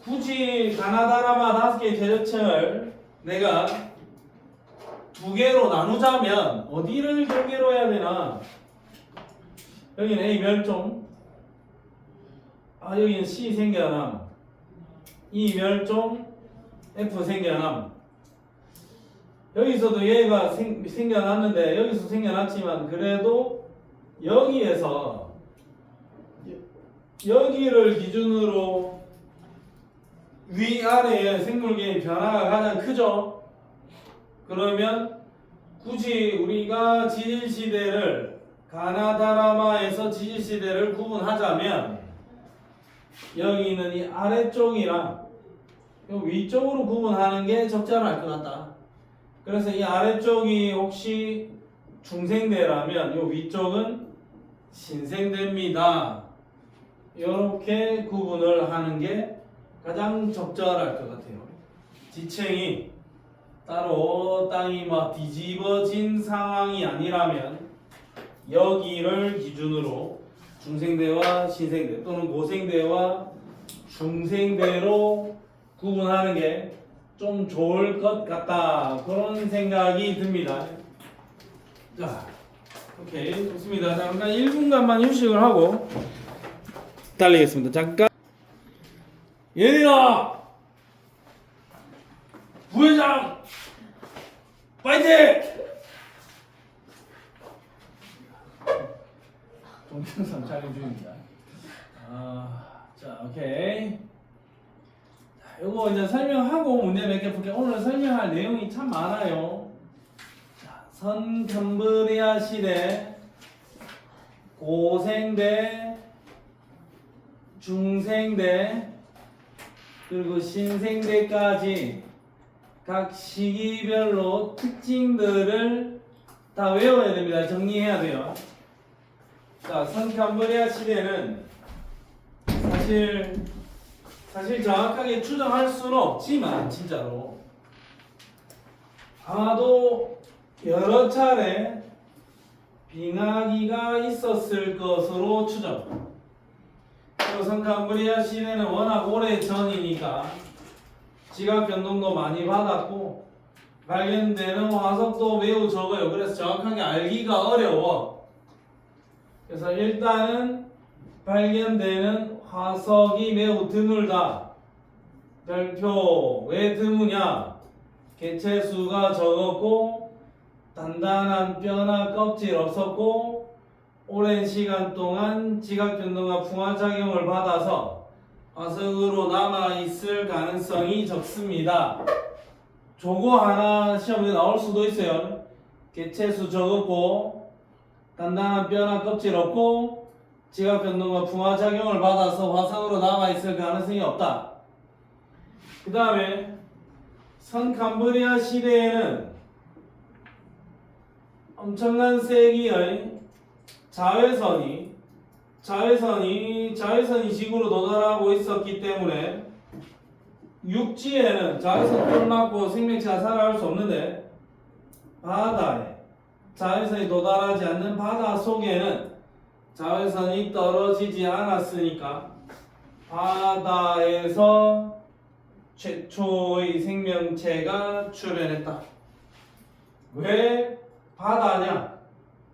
굳이 가나다라마 5개의 퇴적층을 내가 2개로 나누자면 어디를 경계로 해야 되나? 여기는 A 멸종, 여기는 C 생겨남, E 멸종, F 생겨남. 여기서도 얘가 생겨났는데 여기서 생겨났지만 그래도 여기에서 여기를 기준으로 위아래의 생물계의 변화가 가장 크죠. 그러면 굳이 우리가 지질시대를 가나다라마에서 지질시대를 구분하자면 여기 있는 이 아래쪽이랑 이 위쪽으로 구분하는 게 적절할 것 같다. 그래서 이 아래쪽이 혹시 중생대라면 이 위쪽은 신생대입니다. 이렇게 구분을 하는 게 가장 적절할 것 같아요. 지층이 따로 땅이 막 뒤집어진 상황이 아니라면 여기를 기준으로 중생대와 신생대 또는 고생대와 중생대로 구분하는 게 좀 좋을 것 같다. 그런 생각이 듭니다. 자, 오케이, 좋습니다. 잠깐 1분간만 휴식을 하고 달리겠습니다. 잠깐. 예린아! 부회장! 파이팅! 동영상 촬영 중입니다. 자, 오케이. 자, 요거 이제 설명하고 문제 몇 개 풀게. 오늘 설명할 내용이 참 많아요. 자, 선캄브리아 시대, 고생대, 중생대, 그리고 신생대까지 각 시기별로 특징들을 다 외워야 됩니다. 정리해야 돼요. 자, 선캄브리아 시대는 사실 정확하게 추정할 수는 없지만 진짜로 아마도 여러 차례 빙하기가 있었을 것으로 추정. 그리고 선캄브리아 시대는 워낙 오래 전이니까 지각 변동도 많이 받았고 발견되는 화석도 매우 적어요. 그래서 정확하게 알기가 어려워. 그래서 일단은 발견되는 화석이 매우 드물다. 별표 왜 드무냐? 개체수가 적었고 단단한 뼈나 껍질 없었고 오랜 시간 동안 지각 변동과 풍화작용을 받아서 화석으로 남아있을 가능성이 적습니다. 조거 하나 시험에 나올 수도 있어요. 개체수 적었고 단단한 뼈나 껍질 없고 지각 변동과 풍화작용을 받아서 화석으로 남아있을 가능성이 없다. 그 다음에 선캄브리아 시대에는 엄청난 세기의 자외선이 지구로 도달하고 있었기 때문에 육지에는 자외선 뿔 맞고 생명체가 살아갈 수 없는데 바다에 자외선이 도달하지 않는 바다 속에는 자외선이 떨어지지 않았으니까 바다에서 최초의 생명체가 출현했다. 왜 바다냐?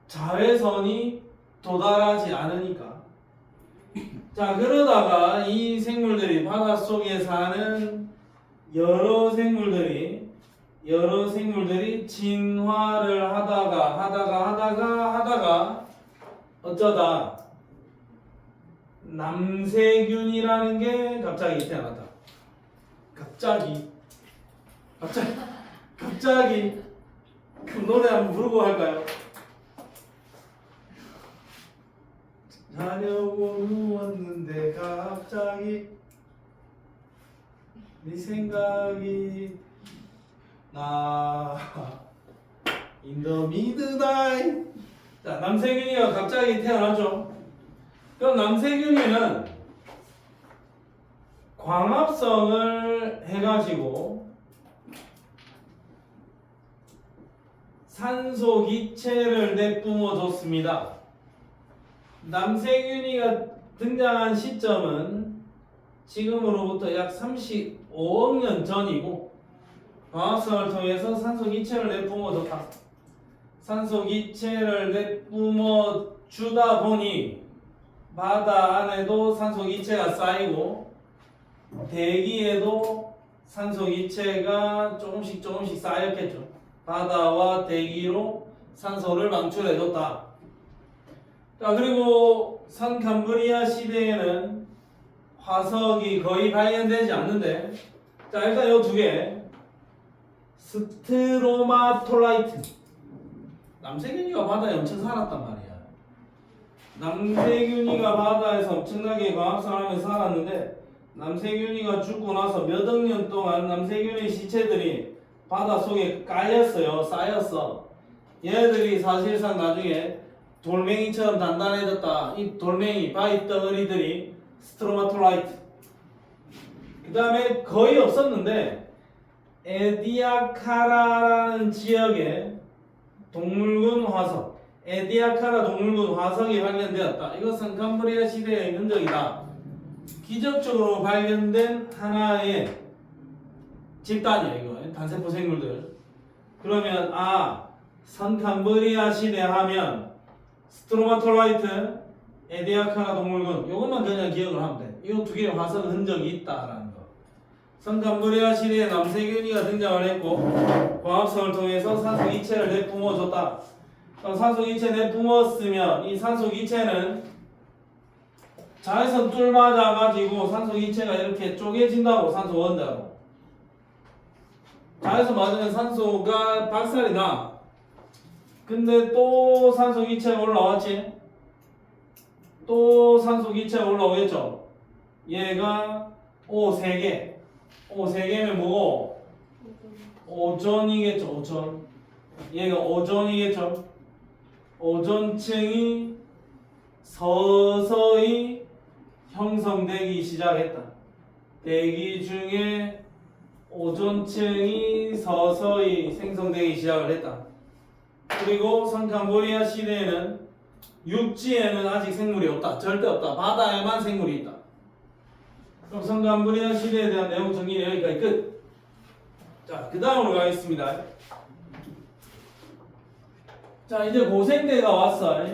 자외선이 도달하지 않으니까. 자, 그러다가 이 생물들이 바닷속에 사는 여러 생물들이 진화를 하다가 어쩌다 남세균이라는 게 갑자기 태어났다. 갑자기 그 노래 한번 부르고 할까요? 자려고 누웠는데 갑자기 네 생각이 나 In the midnight. 자, 남세균이가 갑자기 태어났죠. 그럼 남세균이는 광합성을 해가지고 산소 기체를 내뿜어 줬습니다. 남세균이가 등장한 시점은 지금으로부터 약 35억 년 전이고 광합성을 통해서 산소 기체를 내뿜어 줬다. 산소 기체를 내뿜어 주다 보니 바다 안에도 산소 기체가 쌓이고 대기에도 산소 기체가 조금씩 쌓였겠죠. 바다와 대기로 산소를 방출해줬다. 자, 그리고 선캄브리아 시대에는 화석이 거의 발견되지 않는데, 자 일단 요 두 개, 스트로마톨라이트. 남세균이가 바다에 엄청 살았단 말이야. 남세균이가 바다에서 엄청나게 과학생활하면서 살았는데, 남세균이가 죽고 나서 몇 억 년 동안 남세균의 시체들이 바다 속에 깔렸어요. 쌓였어. 얘들이 사실상 나중에 돌멩이처럼 단단해졌다. 이 돌멩이, 바위 덩어리들이 스트로마톨라이트. 그 다음에 거의 없었는데 에디아카라라는 지역에 동물군 화석, 에디아카라 동물군 화석이 발견되었다. 이것은 캄브리아 시대의 흔적이다. 기적적으로 발견된 하나의 집단이야 이거. 단세포 생물들. 그러면 선캄브리아 시대 하면 스트로마톨라이트, 에디아카라 동물군, 요것만 그냥 기억을 하면 돼. 이 두 개의 화석 흔적이 있다라는 거. 선캄브리아 시대에 남세균이가 등장을 했고, 광합성을 통해서 산소 이체를 내뿜어 줬다. 그럼 산소 이체 내뿜었으면 이 산소 이체는 자외선 뚫 맞아가지고 산소 이체가 이렇게 쪼개진다고. 산소 원자로 자외선 맞으면 산소가 박살이 나. 근데 또 산소 기체가 올라왔지. 또 산소 기체가 올라오겠죠. 얘가 O3개. O3개면 뭐고? 오존이겠죠. 오존. 얘가 오존이겠죠. 오존층이 서서히 형성되기 시작했다. 대기 중에 오존층이 서서히 생성되기 시작을 했다. 그리고 선캄브리아 시대에는 육지에는 아직 생물이 없다. 절대 없다. 바다에만 생물이 있다. 그럼 선캄브리아 시대에 대한 내용 정리는 여기까지 끝. 자, 그 다음으로 가겠습니다. 자, 이제 고생대가 왔어.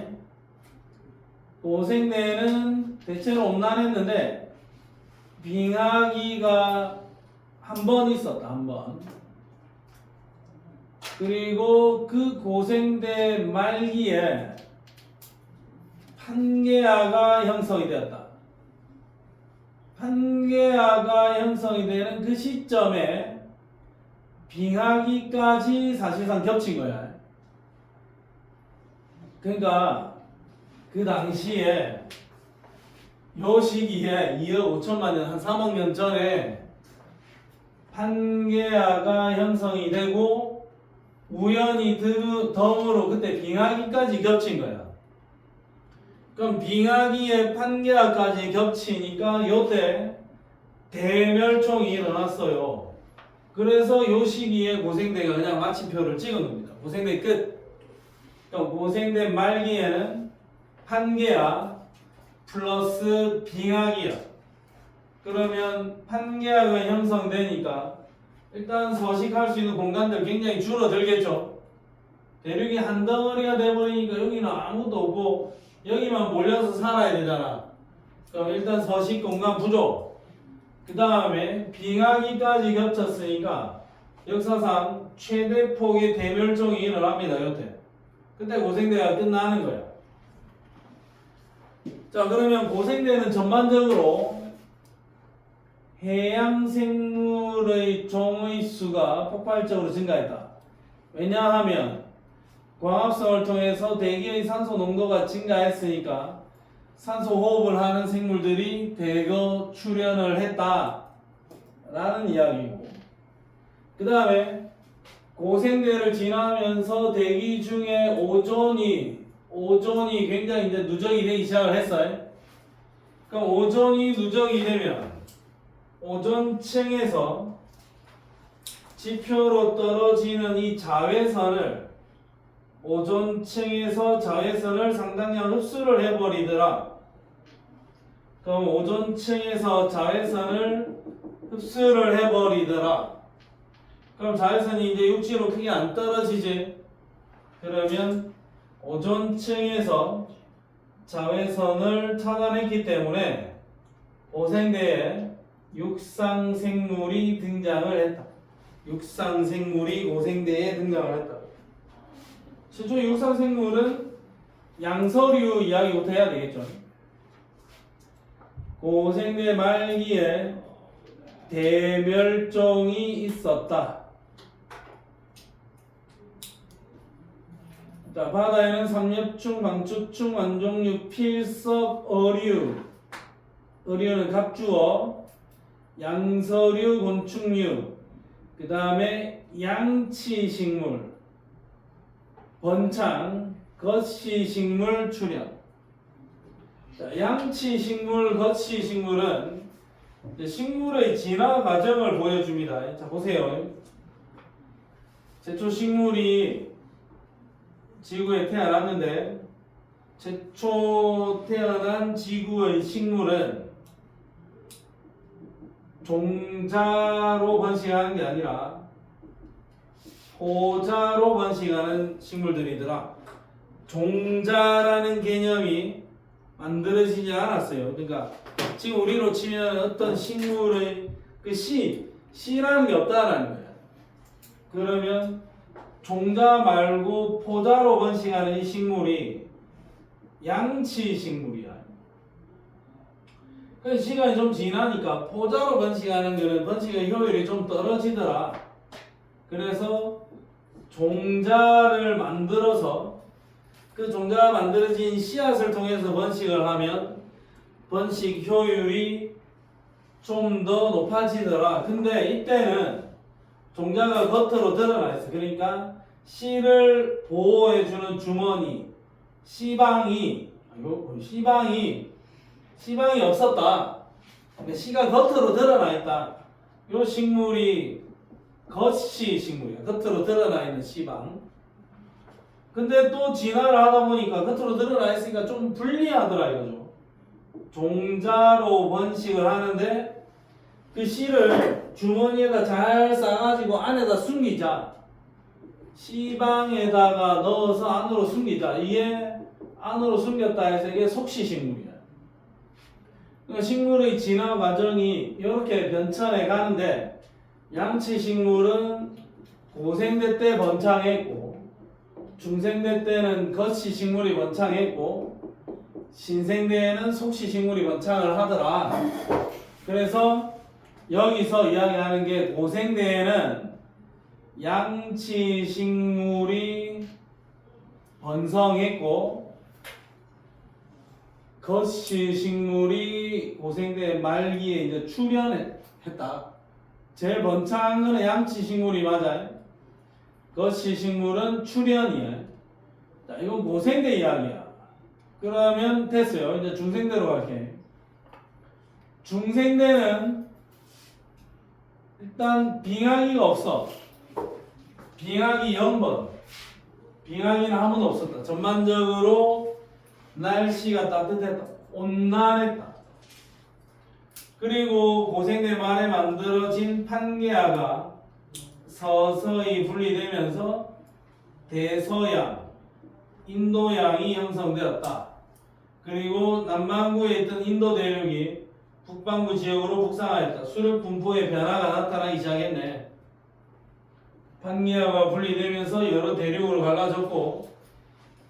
고생대는 대체로 온난했는데 빙하기가 한 번 있었다. 한 번. 그리고 그 고생대 말기에 판게아가 형성이 되었다. 판게아가 형성이 되는 그 시점에 빙하기까지 사실상 겹친 거야. 그러니까 그 당시에 요 시기에 2억 5천만 년, 한 3억 년 전에 판게아가 형성이 되고 우연히 덤으로 그때 빙하기까지 겹친 거야. 그럼 빙하기에 판게아까지 겹치니까 요때 대멸종이 일어났어요. 그래서 요 시기에 고생대가 그냥 마침표를 찍은 겁니다. 고생대 끝. 그럼 고생대 말기에는 판게아 플러스 빙하기야. 그러면 판게아가 형성되니까 일단 서식할 수 있는 공간들 굉장히 줄어들겠죠. 대륙이 한 덩어리가 돼버리니까 여기는 아무도 없고 여기만 몰려서 살아야 되잖아. 그럼 일단 서식 공간 부족. 그 다음에 빙하기까지 겹쳤으니까 역사상 최대 폭의 대멸종이 일어납니다. 여태. 그때 고생대가 끝나는 거야. 자, 그러면 고생대는 전반적으로 해양 생물의 종의 수가 폭발적으로 증가했다. 왜냐하면 광합성을 통해서 대기의 산소 농도가 증가했으니까 산소 호흡을 하는 생물들이 대거 출현을 했다라는 이야기고, 그 다음에 고생대를 지나면서 대기 중에 오존이 굉장히 이제 누적이 되기 시작을 했어요. 그럼 오존이 누적이 되면 오존층에서 지표로 떨어지는 이 자외선을, 오존층에서 자외선을 상당량 흡수를 해버리더라. 그럼 오존층에서 자외선을 흡수를 해버리더라. 그럼 자외선이 이제 육지로 크게 안 떨어지지. 그러면 오존층에서 자외선을 차단했기 때문에 고생대에 육상생물이 등장을 했다. 육상생물이 고생대에 등장을 했다. 최초 육상생물은 양서류 이야기부터 해야 되겠죠. 고생대 말기에 대멸종이 있었다. 자, 바다에는 삼엽충, 방추충, 완종류, 필석, 어류. 어류는 갑주어, 양서류, 곤충류. 그 다음에 양치식물, 번창, 거시식물, 출현. 자, 양치식물, 거시식물은 식물의 진화 과정을 보여줍니다. 자, 보세요. 최초 식물이 지구에 태어났는데 최초 태어난 지구의 식물은 종자로 번식하는 게 아니라 포자로 번식하는 식물들이더라. 종자라는 개념이 만들어지지 않았어요. 그러니까 지금 우리로 치면 어떤 식물의 그 씨라는 게 없다라는 거예요. 그러면 종자 말고 포자로 번식하는 이 식물이 양치식물이야. 그 시간이 좀 지나니까 포자로 번식하는 거는 번식의 효율이 좀 떨어지더라. 그래서 종자를 만들어서 그 종자가 만들어진 씨앗을 통해서 번식을 하면 번식 효율이 좀 더 높아지더라. 근데 이때는 종자가 겉으로 드러나 있어. 그러니까 씨를 보호해주는 주머니, 씨방이 없었다. 그러니까 씨가 겉으로 드러나 있다. 이 식물이 겉씨 식물이야. 겉으로 드러나 있는 씨방. 근데 또 진화를 하다 보니까 겉으로 드러나 있으니까 좀 불리하더라 이거죠. 종자로 번식을 하는데 그 씨를 주머니에다 잘 싸가지고 안에다 숨기자. 씨방에다가 넣어서 안으로 숨기자. 이게 안으로 숨겼다 해서 이게 속시식물이야. 그러니까 식물의 진화 과정이 이렇게 변천해 가는데 양치식물은 고생대 때 번창했고 중생대 때는 겉시식물이 번창했고 신생대에는 속시식물이 번창을 하더라. 그래서 여기서 이야기하는 게 고생대에는 양치식물이 번성했고 겉시식물이 고생대 말기에 이제 출현했다. 제일 번창한 거는 양치식물이 맞아요. 겉시식물은 출현이야. 자, 이건 고생대 이야기야. 그러면 됐어요. 이제 중생대로 갈게. 중생대는 일단 빙하기가 없어. 빙하기 0번. 빙하기는 한 번도 없었다. 전반적으로 날씨가 따뜻했다. 온난했다. 그리고 고생대 말에 만들어진 판게아가 서서히 분리되면서 대서양, 인도양이 형성되었다. 그리고 남반구에 있던 인도 대륙이 북반구 지역으로 북상하였다. 수륙 분포의 변화가 나타나기 시작했네. 판게아가 분리되면서 여러 대륙으로 갈라졌고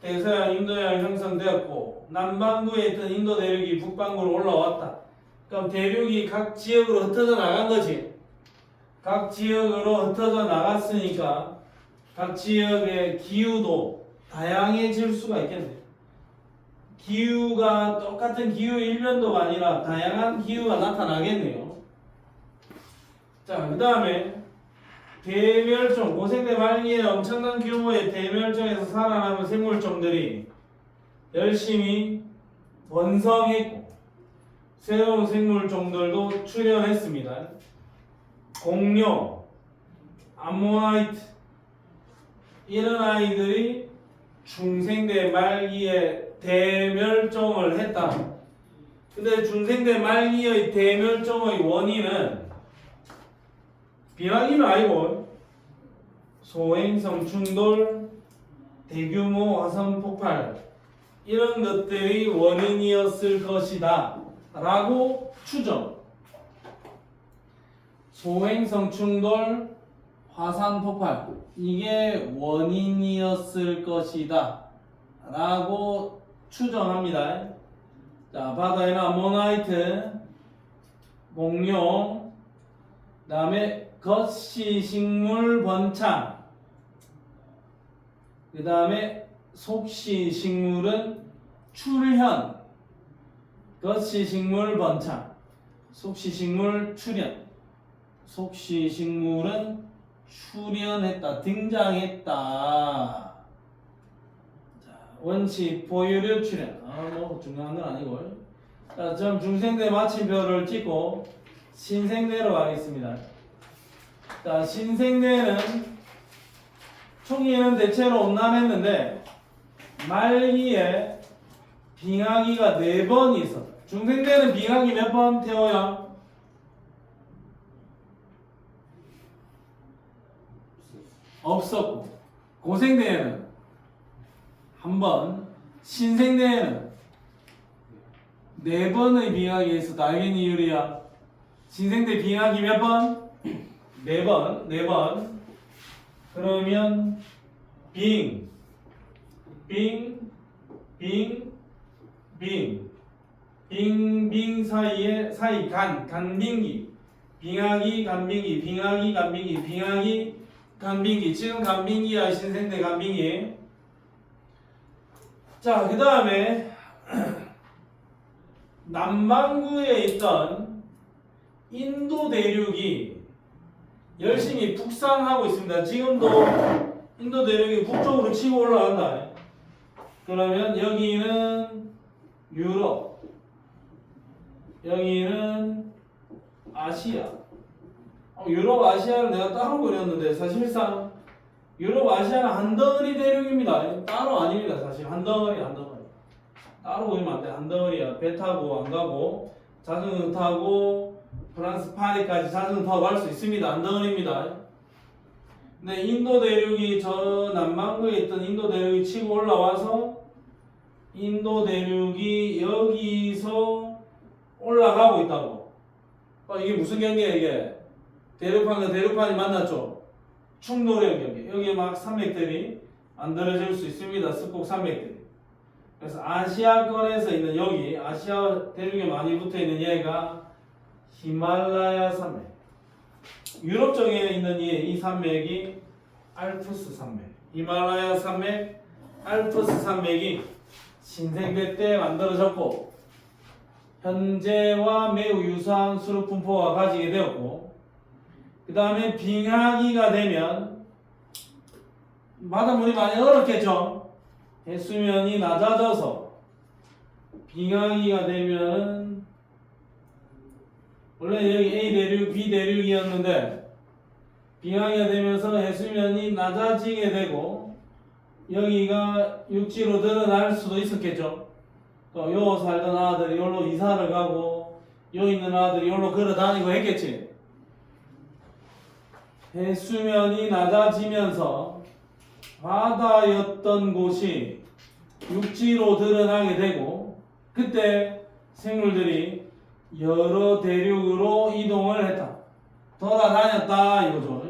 대서양, 인도양 형성되었고 남반구에 있던 인도 대륙이 북반구로 올라왔다. 그럼 대륙이 각 지역으로 흩어져 나간 거지. 각 지역으로 흩어져 나갔으니까 각 지역의 기후도 다양해질 수가 있겠네. 기후가 똑같은 기후 일변도가 아니라 다양한 기후가 나타나겠네요. 자, 그 다음에 대멸종, 고생대 말기에 엄청난 규모의 대멸종에서 살아남은 생물종들이 열심히 번성했고 새로운 생물종들도 출현했습니다. 공룡, 암모나이트 이런 아이들이 중생대 말기에 대멸종을 했다. 근데 중생대 말기의 대멸종의 원인은 빙하기는 아니고 소행성 충돌, 대규모 화산 폭발 이런 것들이 원인이었을 것이다 라고 추정. 소행성 충돌, 화산 폭발 이게 원인이었을 것이다 라고 추정합니다. 자, 바다에는 암모나이트, 공룡, 그 다음에 거시식물 번창, 그 다음에 속시식물은 출현, 거시식물 번창, 속시식물 출현, 속시식물은 출현했다, 등장했다. 자, 원시 포유류 출현. 뭐 중요한 건 아니고. 자, 좀 중생대 마침표를 찍고 신생대로 가겠습니다. 자, 신생대는 총기는 대체로 온난했는데 말기에 빙하기가 4번이 있어. 중생대는 빙하기 몇 번 태워요? 없었고, 고생대에는 한 번, 신생대에는 4번의 빙하기가 있었다. 알겠니, 유리야? 신생대 빙하기 몇 번? 4번. 그러면 빙 사이 간빙기, 빙하기 간빙기, 빙하기 간빙기, 빙하기 간빙기. 지금 간빙기야, 신생대 간빙기. 자, 그 다음에 남반구에 있던 인도 대륙이 열심히 북상하고 있습니다. 지금도 인도 대륙이 북쪽으로 치고 올라간다. 그러면 여기는 유럽, 여기는 아시아. 유럽, 아시아를 내가 따로 그렸는데 사실상 유럽, 아시아는 한 덩어리 대륙입니다. 따로 아닙니다. 사실 한 덩어리. 따로 그리면 안 돼. 한 덩어리야. 배 타고 안 가고 자전거 타고 프랑스 파리까지 자전거 타고 갈 수 있습니다. 한 덩어리입니다. 근데 인도 대륙이 저 남반구에 있던 인도 대륙이 치고 올라와서 인도 대륙이 여기서 올라가고 있다고. 이게 무슨 경계야 이게? 대륙판과 대륙판이 만났죠. 충돌의 경계. 여기에 막 산맥들이 만들어질 수 있습니다. 습곡 산맥들이. 그래서 아시아권에서 있는 여기 아시아 대륙에 많이 붙어있는 얘가 히말라야 산맥. 유럽 쪽에 있는 이 산맥이 알프스 산맥. 히말라야 산맥, 알프스 산맥이 신생대 때 만들어졌고 현재와 매우 유사한 수륙 분포가 가지게 되었고, 그 다음에 빙하기가 되면 바닷물이 많이 얼었겠죠. 해수면이 낮아져서 빙하기가 되면 원래 여기 A 대륙, B 대륙이었는데 빙하기가 되면서 해수면이 낮아지게 되고 여기가 육지로 드러날 수도 있었겠죠. 또 요 살던 아들이 여기로 이사를 가고 요 있는 아들이 여기로 걸어 다니고 했겠지. 해수면이 낮아지면서 바다였던 곳이 육지로 드러나게 되고 그때 생물들이 여러 대륙으로 이동을 했다. 돌아다녔다 이거죠.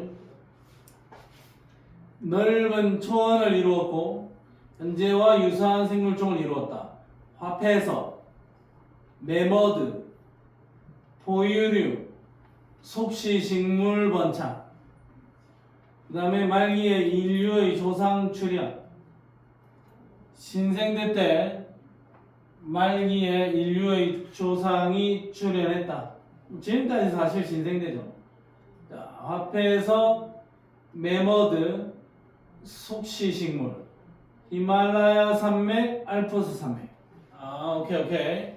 넓은 초원을 이루었고 현재와 유사한 생물종을 이루었다. 화폐석, 매머드, 포유류, 속시식물 번창. 그 다음에 말기에 인류의 조상 출현. 신생대 때 말기에 인류의 조상이 출현했다. 지금까지 사실 신생대죠. 자, 화폐에서 매머드, 속시식물, 히말라야 산맥, 알프스 산맥. 오케이.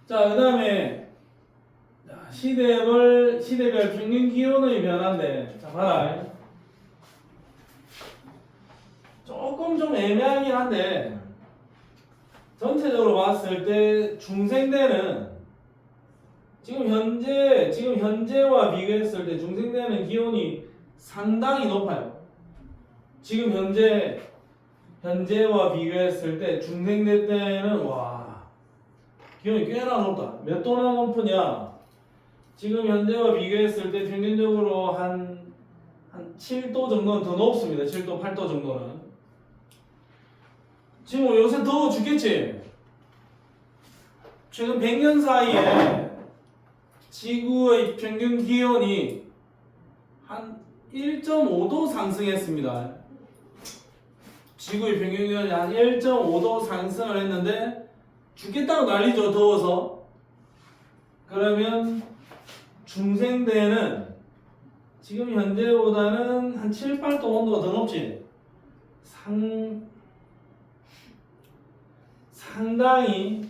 자, 그 다음에 시대별 평균 기온의 변화인데, 자, 봐라. 조금 좀 애매하긴 한데, 전체적으로 봤을 때 중생대는 지금 현재와 비교했을 때 중생대는 기온이 상당히 높아요. 지금 현재와 비교했을 때 중생대 때는 기온이 꽤나 높다. 몇 도나 높으냐? 지금 현재와 비교했을 때 평균적으로 한 7도 정도는 더 높습니다. 7도, 8도 정도는. 지금 요새 더워 죽겠지? 최근 100년 사이에 지구의 평균 기온이 한 1.5도 상승했습니다. 지구의 평균 기온이 한 1.5도 상승을 했는데 죽겠다고 난리죠, 더워서. 그러면 중생대는 지금 현재보다는 한 7, 8도 온도가 더 높지? 상당히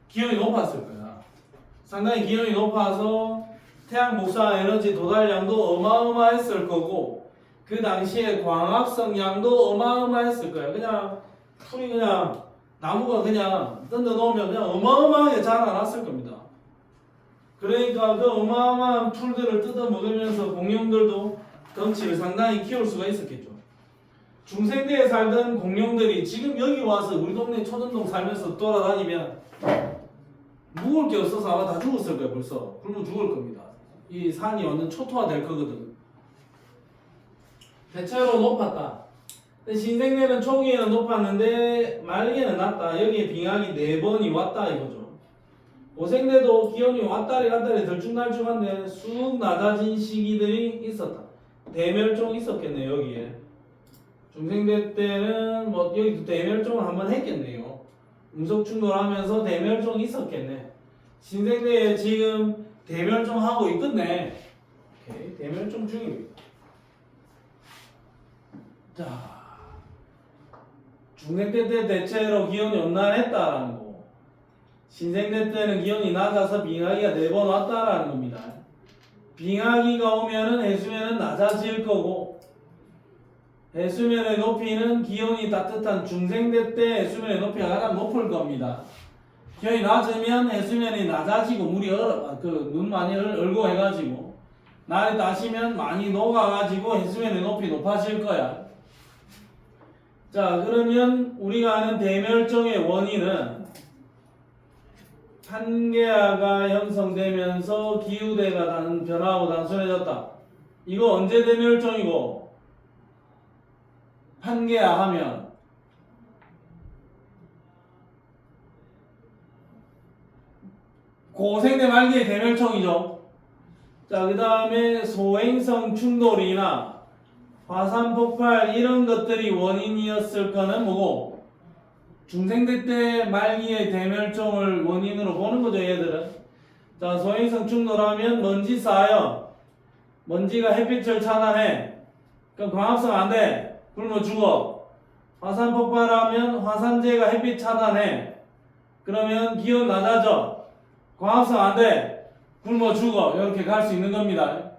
기온이 높았을 거야. 상당히 기온이 높아서 태양 복사 에너지 도달량도 어마어마했을 거고, 그 당시에 광합성 양도 어마어마했을 거야. 그냥 풀이 그냥 나무가 그냥 던져 놓으면 그냥 어마어마하게 자라났을 겁니다. 그러니까 그 어마어마한 풀들을 뜯어 먹으면서 공룡들도 덩치를 상당히 키울 수가 있었겠죠. 중생대에 살던 공룡들이 지금 여기 와서 우리 동네 초전동 살면서 돌아다니면 먹을 게 없어서 아마 다 죽었을 거예요. 벌써 굶어 죽을 겁니다. 이 산이 완전 초토화 될 거거든. 대체로 높았다. 근데 신생대는 초기에는 높았는데 말기에는 낮다. 여기에 빙하기 4번이 왔다 이거죠. 고생대도 기온이 왔다리 갔다리 들쭉날쭉한데 쑥 낮아진 시기들이 있었다. 대멸종 있었겠네 여기에. 중생대 때는 뭐 여기도 대멸종을 한번 했겠네요. 운석충돌하면서 대멸종이 있었겠네. 신생대에 지금 대멸종하고 있겠네. 오케이, 대멸종 중입니다. 자, 중생대 때 대체로 기온이 온난했다라는 거. 신생대 때는 기온이 낮아서 빙하기가 4번 왔다라는 겁니다. 빙하기가 오면은 해수면은 낮아질 거고, 해수면의 높이는 기온이 따뜻한 중생대 때 해수면의 높이가 가장 높을 겁니다. 기온이 낮으면 해수면이 낮아지고 물이 눈 많이 얼고 해가지고 날이 다시면 많이 녹아가지고 해수면의 높이 높아질 거야. 자, 그러면 우리가 아는 대멸종의 원인은 판게아가 형성되면서 기후대가 변화하고 단순해졌다. 이거 언제 대멸종이고? 판게아 하면 고생대 말기의 대멸종이죠. 자, 그 다음에 소행성 충돌이나 화산 폭발 이런 것들이 원인이었을 거는 뭐고? 중생대 때 말기의 대멸종을 원인으로 보는 거죠, 얘들은. 자, 소행성 충돌하면 먼지 쌓여. 먼지가 햇빛을 차단해. 그럼 광합성 안 돼. 굶어 죽어. 화산 폭발하면 화산재가 햇빛 차단해. 그러면 기온 낮아져. 광합성 안 돼. 굶어 죽어. 이렇게 갈 수 있는 겁니다.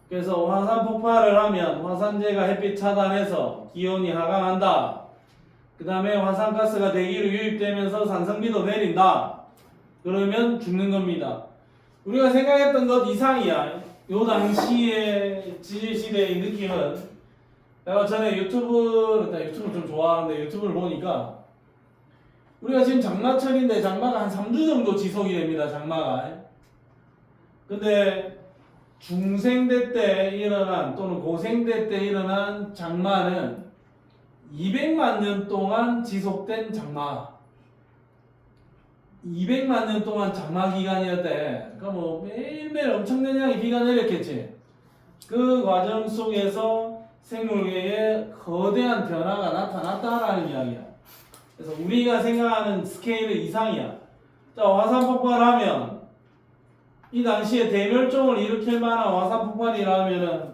그래서 화산 폭발을 하면 화산재가 햇빛 차단해서 기온이 하강한다. 그 다음에 화산가스가 대기로 유입되면서 산성비도 내린다. 그러면 죽는 겁니다. 우리가 생각했던 것 이상이야. 요 당시의 지질시대의 느낌은, 내가 전에 유튜브를 좀 좋아하는데 유튜브를 보니까 우리가 지금 장마철인데 장마가 한 3주 정도 지속이 됩니다. 장마가. 근데 중생대 때 일어난 또는 고생대 때 일어난 장마는 200만 년 동안 지속된 장마. 200만 년 동안 장마 기간이었대. 그러니까 뭐 매일매일 엄청난 양의 비가 내렸겠지. 그 과정 속에서 생물계에 거대한 변화가 나타났다라는 이야기야. 그래서 우리가 생각하는 스케일의 이상이야. 자, 화산 폭발하면 이 당시에 대멸종을 일으킬 만한 화산 폭발이라면은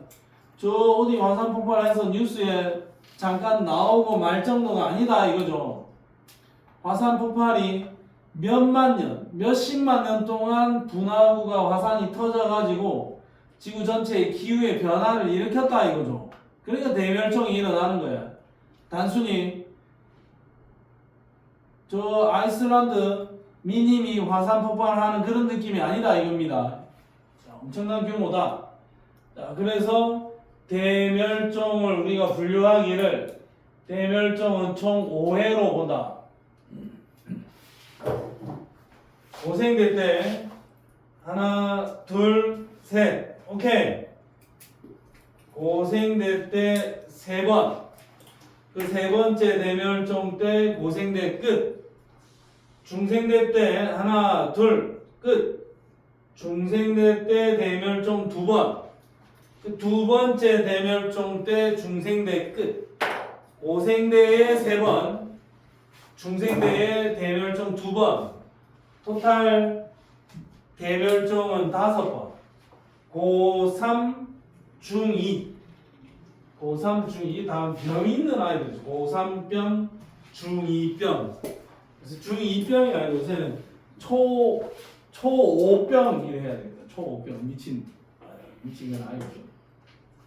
저 어디 화산 폭발해서 뉴스에 잠깐 나오고 말 정도가 아니다 이거죠. 화산 폭발이 몇만 년, 몇십만 년 동안 분화구가 화산이 터져가지고 지구 전체의 기후의 변화를 일으켰다 이거죠. 그러니까 대멸종이 일어나는 거야. 단순히 저 아이슬란드 미님이 화산 폭발하는 그런 느낌이 아니다 이겁니다. 자, 엄청난 규모다. 자, 그래서 대멸종을 우리가 분류하기를 대멸종은 총 5회로 본다. 고생대 때 하나, 둘, 셋. 오케이. 고생대 때 3번. 그 세 번째 대멸종 때 고생대 끝. 중생대 때 하나 둘 끝. 중생대 때 대멸종 두 번. 그 두 번째 대멸종 때 중생대 끝. 고생대에 세 번. 중생대에 대멸종 두 번. 토탈 대멸종은 다섯 번. 고3 중2 고3 중2 다음 병이 있는 아이들이죠. 고3병 중2병. 그래서 중2병이 아니고 요새는 초5병 이래 해야 되겠다. 초5병 미친 건 아니죠.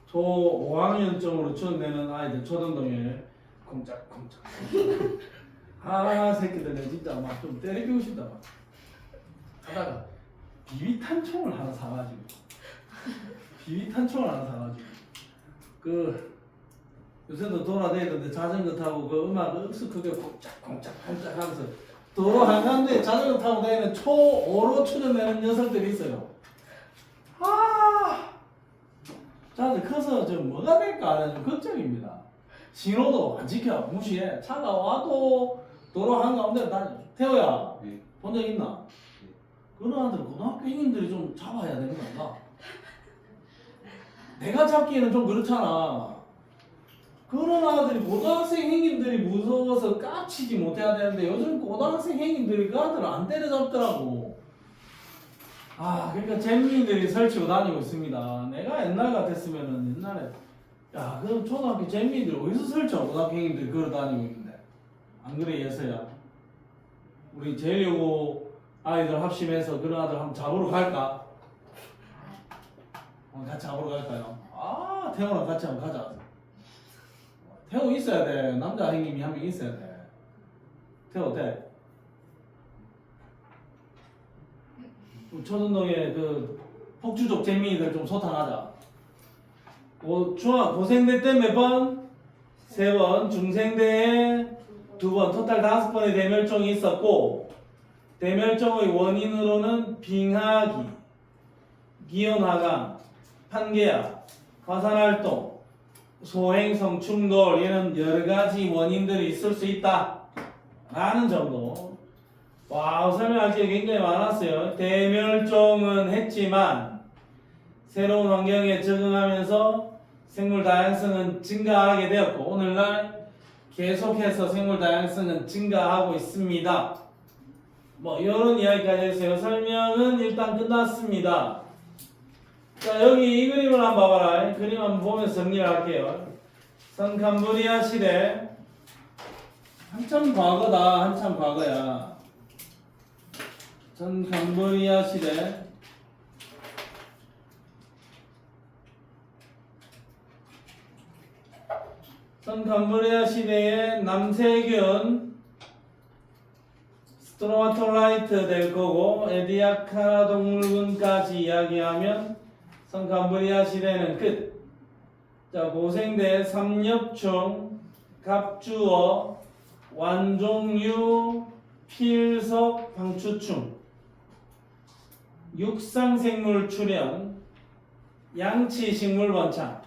초 5학년쯤으로 추천되는 아이들 초등동에 콩짝콩짝 새끼들 내 진짜 막 좀 때리고 싶다 막 하다가 비비탄총을 하나 사가지고 그 요새도 돌아다니는데 자전거 타고 그 음악 익숙하게 콩짝콩짝 하면서 도로 한가운데 자전거 타고 다니는 초5로 추천되는 녀석들이 있어요. 자들 커서 좀 뭐가 될까 하는 좀 걱정입니다. 신호도 안 지켜 무시해. 차가 와도 도로 한가운데 다녀. 태호야 네. 본 적 있나? 네. 그런 아들 고등학교 형님들이 좀 잡아야 되는 건가? 내가 잡기에는 좀 그렇잖아. 그런 아들이 고등학생 형님들이 무서워서 까치지 못해야 되는데 요즘 고등학생 형님들이 그 아들을 안 때려잡더라고. 그러니까 잼민들이 설치고 다니고 있습니다. 내가 옛날 같았으면은 옛날에 그럼 초등학교 잼민들 어디서 설치하고 고등학교 형님들이 걸어 다니고 있는데 안 그래 예서야? 우리 제일여고 아이들 합심해서 그런 아들 한번 잡으러 갈까? 같이 잡으러 갈까요? 태호랑 같이 한번 가자. 태호 있어야 돼. 남자 형님이 한 명 있어야 돼. 태호 돼. 초등동에 그 폭주족 잼민이들 좀 소탕하자. 고생대 때 몇 번? 세 번. 중생대에 두 번. 토탈 5번의 대멸종이 있었고 대멸종의 원인으로는 빙하기, 기온하강, 판계약, 화산활동, 소행성 충돌 이런 여러가지 원인들이 있을 수 있다 라는 정도. 설명할 게 굉장히 많았어요. 대멸종은 했지만 새로운 환경에 적응하면서 생물 다양성은 증가하게 되었고 오늘날 계속해서 생물 다양성은 증가하고 있습니다. 이런 이야기까지 했어요. 설명은 일단 끝났습니다. 자, 여기 이 그림을 한번 봐봐라. 그림 한번 보면서 정리를 할게요. 선캄브리아 시대 한참 과거다. 한참 과거야. 선캄브리아 시대 선캄브리아 시대의 남세균 스트로마톨라이트 될 거고 에디아카라 동물군까지 이야기하면 선캄브리아 시대는 끝. 자, 고생대 삼엽충, 갑주어, 완종류, 필석, 방추충, 육상생물 출현, 양치식물 번창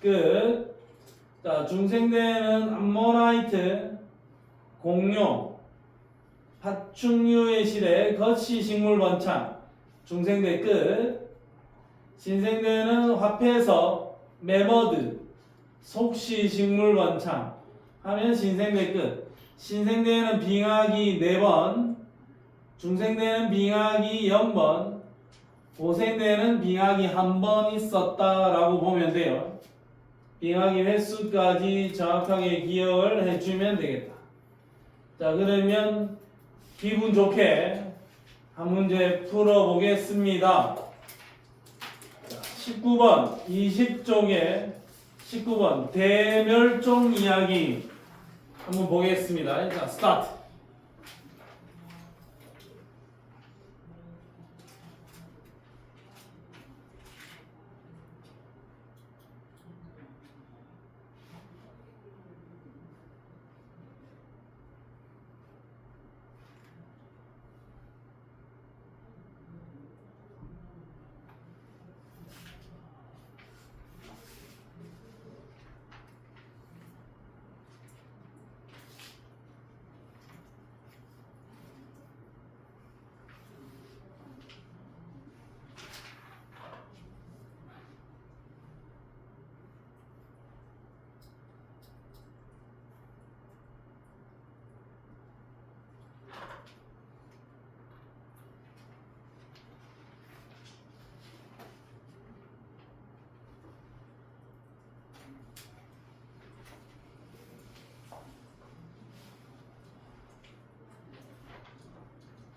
끝. 자, 중생대에는 암모나이트, 공룡, 파충류의 시대, 거치식물 번창 중생대 끝. 신생대에는 화폐석, 매머드, 속시식물 번창 하면 신생대 끝. 신생대에는 빙하기 4번, 중생대에는 빙하기 0번, 고생대에는 빙하기 1번 있었다라고 보면 돼요. 빙하기 횟수까지 정확하게 기억을 해주면 되겠다. 자, 그러면 기분 좋게 한 문제 풀어보겠습니다. 19번 20쪽에 19번 대멸종 이야기 한번 보겠습니다. 자, 스타트.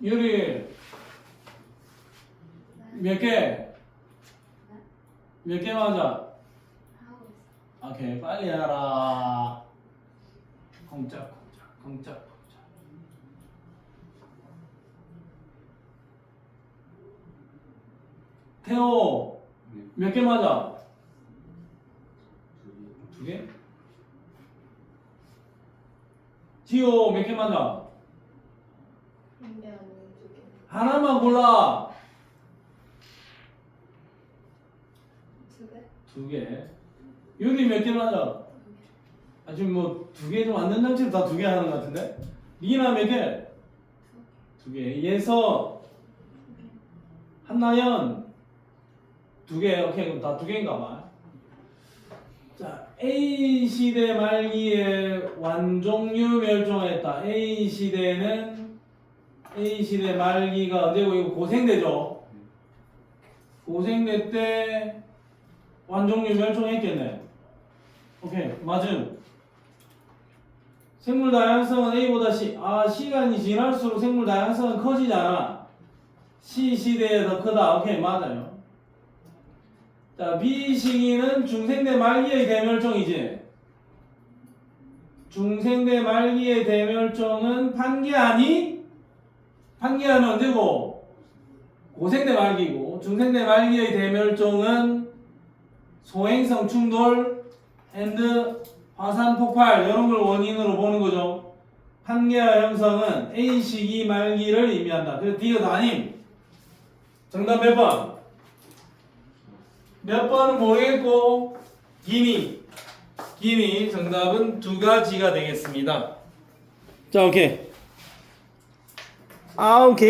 유리 몇 개? 몇 개 맞아? 하고 있어. 오케이, 빨리 해라. 콩짝콩짝, 콩짝콩짝. 태호, 몇 개 맞아? 두 개? 지호, 몇 개 맞아? 한개 아니면 두 개. 하나만 골라. 두 개? 두 개. 유리 몇 개 맞아? 아, 지금 뭐 두 개 좀 안 된다는 채로 다 두 개 하는 것 같은데? 리나 몇 개? 두 개. 예서, 한나연 두 개. 오케이, 그럼 다 두 개인가 봐. 자, A 시대 말기에 완종류 멸종했다. A 시대 말기가 언제고 이거 고생대죠. 고생대 때 완종류 멸종했겠네. 오케이, 맞음. 생물 다양성은 A보다 C. 아, 시간이 지날수록 생물 다양성은 커지잖아. C 시대에 더 크다. 오케이, 맞아요. 자, B 시기는 중생대 말기의 대멸종이지. 중생대 말기의 대멸종은 판개아니? 판개아는 언제고? 고생대 말기고. 중생대 말기의 대멸종은 소행성 충돌 앤드 화산 폭발 이런 걸 원인으로 보는 거죠. 판개아 형성은 A 시기 말기를 의미한다. 그래서 D가 아님. 정답 몇 번? 몇 번은 모르겠고 기니 정답은 두 가지가 되겠습니다. 자, 오케이. 개인적으로 오늘